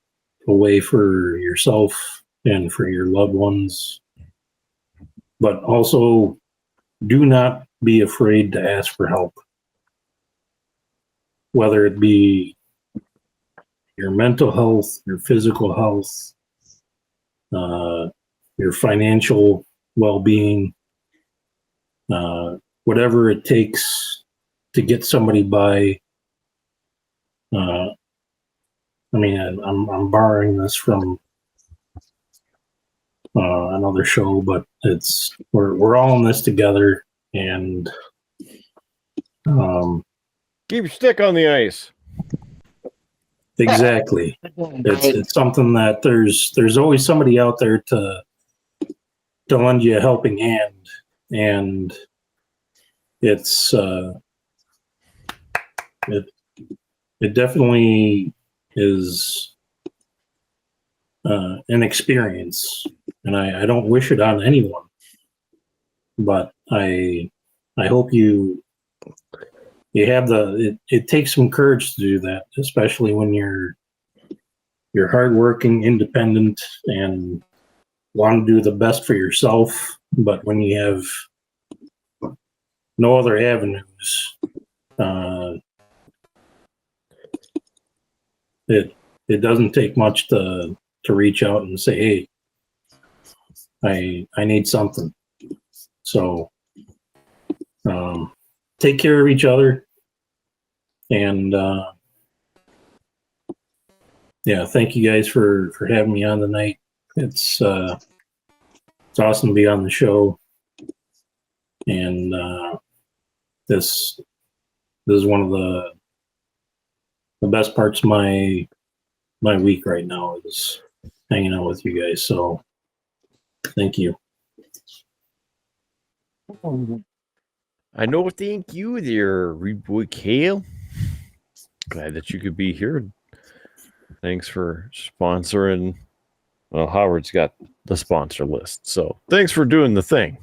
away for yourself and for your loved ones, but also do not be afraid to ask for help, whether it be your mental health, your physical health, your financial well-being, whatever it takes to get somebody by. I mean, I'm borrowing this from another show, but we're all in this together, and Keep your stick on the ice. exactly. It's something that there's always somebody out there to lend you a helping hand, and it's it definitely is an experience, and I don't wish it on anyone, but I hope you have it takes some courage to do that, especially when you're hardworking, independent, and want to do the best for yourself, but when you have no other avenues, it doesn't take much to reach out and say, hey, I need something. So take care of each other, and thank you guys for having me on tonight. It's awesome to be on the show, and this is one of the best parts of my week right now is hanging out with you guys. So thank you. I know. Thank you there, boy Kale. Glad that you could be here. Thanks for sponsoring. Well, Howard's got the sponsor list, so thanks for doing the thing.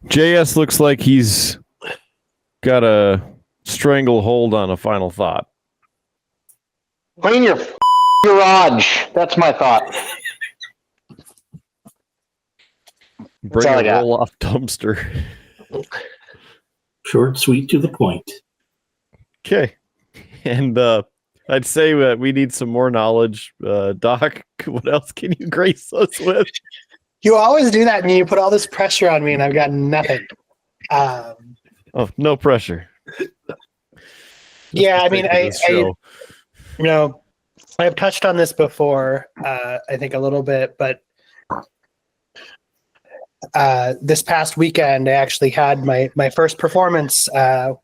JS looks like he's got a stranglehold on a final thought. Clean your garage. That's my thought. Bring all I a got. roll-off dumpster. Short, sweet, to the point. Okay. And I'd say that we need some more knowledge. Doc, what else can you grace us with? You always do that, and you put all this pressure on me, and I've got nothing. Oh, no pressure. Yeah, I mean, I've touched on this before, I think a little bit, but this past weekend, I actually had my first performance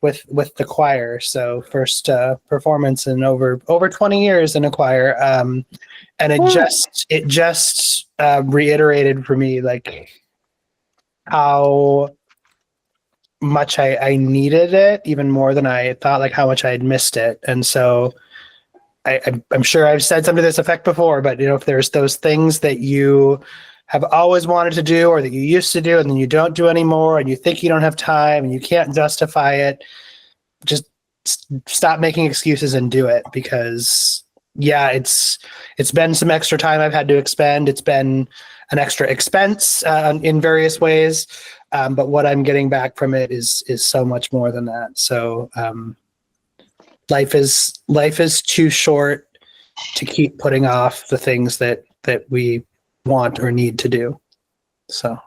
with the choir. So first performance in over 20 years in a choir, and it just reiterated for me like how much I needed it, even more than I thought, like how much I had missed it. And so I'm sure I've said something to this effect before, but if there's those things that you have always wanted to do or that you used to do and then you don't do anymore and you think you don't have time and you can't justify it, just stop making excuses and do it, because it's been some extra time I've had to expend. It's been an extra expense in various ways. But what I'm getting back from it is so much more than that. So life is too short to keep putting off the things that we want or need to do. So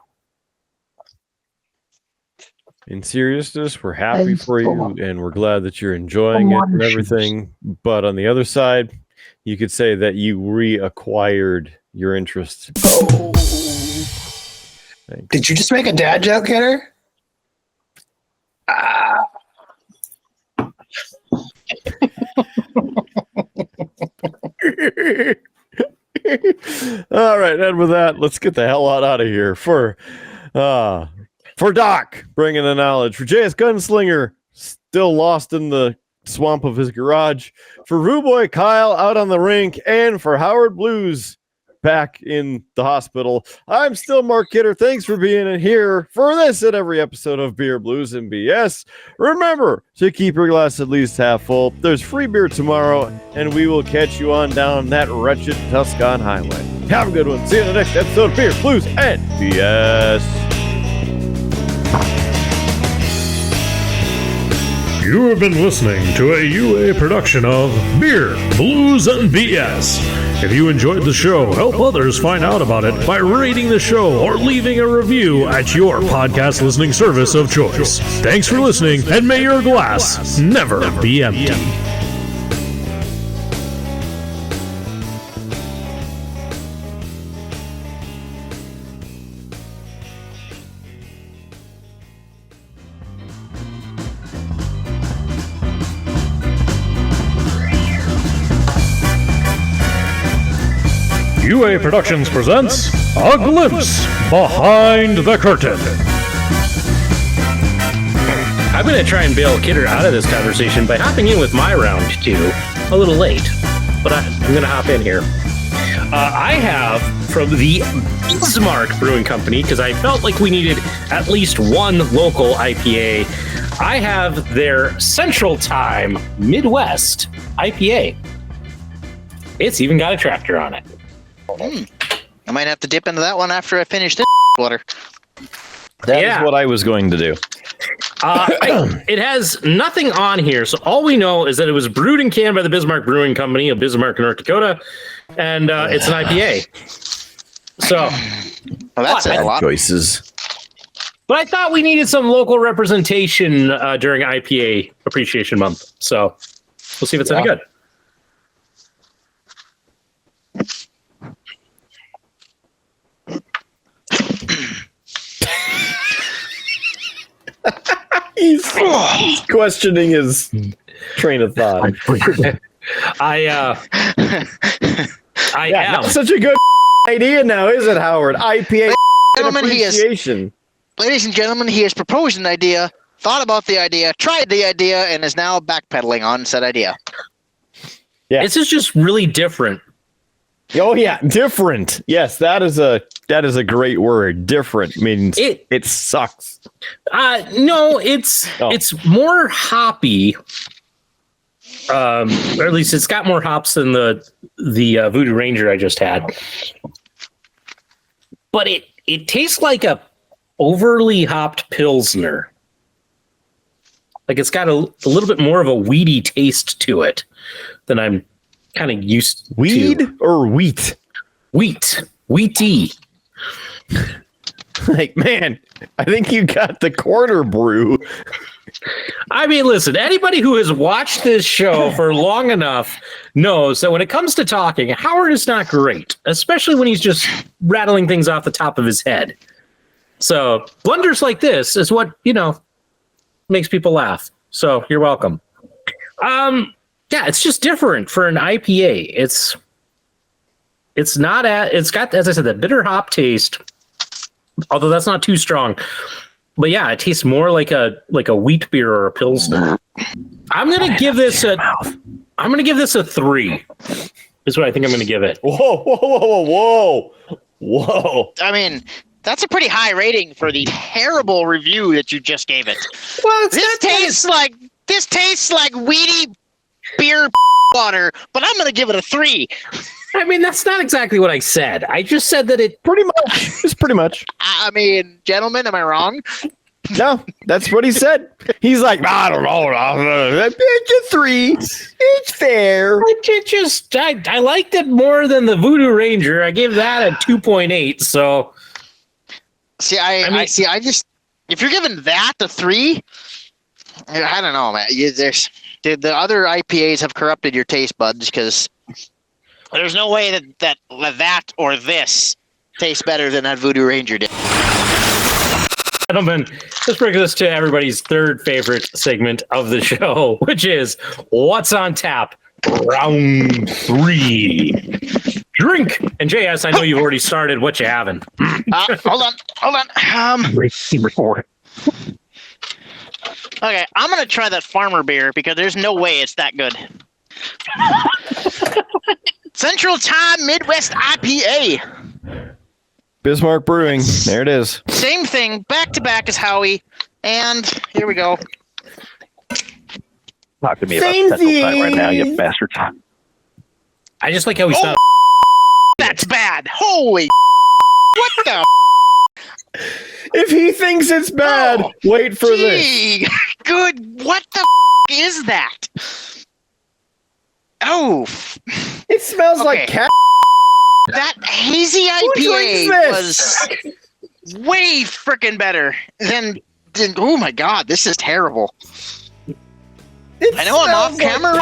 in seriousness, we're happy for you and we're glad that you're enjoying it and everything. But on the other side, you could say that you reacquired your interest. Oh. Did you just make a dad joke, Kidder? All right, and with that, let's get the hell out of here. For Doc, bringing the knowledge. For JS Gunslinger, still lost in the swamp of his garage. For Rude Boy Kyle, out on the rink. And for Howard Blues, back in the hospital. I'm still Mark Kidder. Thanks for being in here for this and every episode of Beer, Blues, and BS. Remember to keep your glass at least half full. There's free beer tomorrow, and we will catch you on down that wretched Tuscan highway. Have a good one. See you in the next episode of Beer, Blues, and BS. You have been listening to a UA production of Beer, Blues, and BS. If you enjoyed the show, help others find out about it by rating the show or leaving a review at your podcast listening service of choice. Thanks for listening, and may your glass never be empty. UA Productions presents A Glimpse Behind the Curtain. I'm going to try and bail Kidder out of this conversation by hopping in with my round two. A little late, but I'm going to hop in here. I have from the Bismarck Brewing Company, because I felt like we needed at least one local IPA. I have their Central Time Midwest IPA. It's even got a tractor on it. I might have to dip into that one after I finish this water. That is what I was going to do. It has nothing on here, so all we know is that it was brewed and canned by the Bismarck Brewing Company of Bismarck, North Dakota, and it's an IPA. So, that's a lot. Choices. But I thought we needed some local representation during IPA Appreciation Month, so we'll see if it's any good. He's questioning his train of thought. I am. Not such a good idea now, is it, Howard? IPA appreciation. Ladies and gentlemen, he has proposed an idea, thought about the idea, tried the idea, and is now backpedaling on said idea. Yeah, this is just really different. Oh yeah, different. Yes, that is a great word. Different means it sucks. No, it's more hoppy. Or at least it's got more hops than the Voodoo Ranger I just had. But it tastes like a overly hopped Pilsner. Like it's got a little bit more of a weedy taste to it than I'm kind of used to. Weed or wheat? Wheaty. Like, man, I think you got the quarter brew. I mean, listen, anybody who has watched this show for long enough knows that when it comes to talking, Howard is not great, especially when he's just rattling things off the top of his head. So blunders like this is what, makes people laugh. So you're welcome. Yeah, it's just different for an IPA. It's got, as I said, that bitter hop taste, although that's not too strong. But yeah, it tastes more like a wheat beer or a Pilsner. I'm gonna give this a 3. Is what I think I'm gonna give it. Whoa. I mean, that's a pretty high rating for the terrible review that you just gave it. Well, this tastes like weedy beer water, but I'm gonna give it a 3. I mean, that's not exactly what I said. I just said that it pretty much. It's pretty much. I mean, gentlemen, am I wrong? No, that's what he said. He's like, I don't know. It's a 3. It's fair. I liked it more than the Voodoo Ranger. I gave that a 2.8. So, if you're giving that a 3, I don't know, man. The other IPAs have corrupted your taste buds because there's no way that or this tastes better than that Voodoo Ranger did. Gentlemen, this brings us to everybody's third favorite segment of the show, which is What's on Tap, Round 3. Drink. And JS, I know you've already started. What you having? Hold on. Okay, I'm going to try that farmer beer because there's no way it's that good. Central Time Midwest IPA. Bismarck Brewing. There it is. Same thing, back to back as Howie. And here we go. Talk to me about Central Time right now, you bastard. I just like how we stopped. That's bad. Holy what the If he thinks it's bad, wait for this. Good. What the is that? Oh. It smells like cat. That hazy IPA was way freaking better than. Oh my god, this is terrible. I know I'm off camera.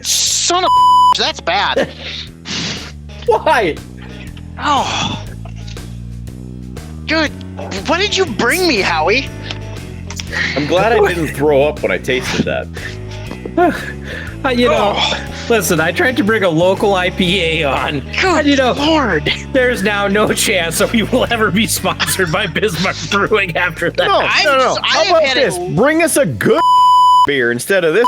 Son of that's bad. Why? Oh. Good. What did you bring me, Howie? I'm glad I didn't throw up when I tasted that. Listen, I tried to bring a local IPA on. Good Lord. There's now no chance that we will ever be sponsored by Bismarck Brewing after that. No. How about this? Bring us a good beer instead of this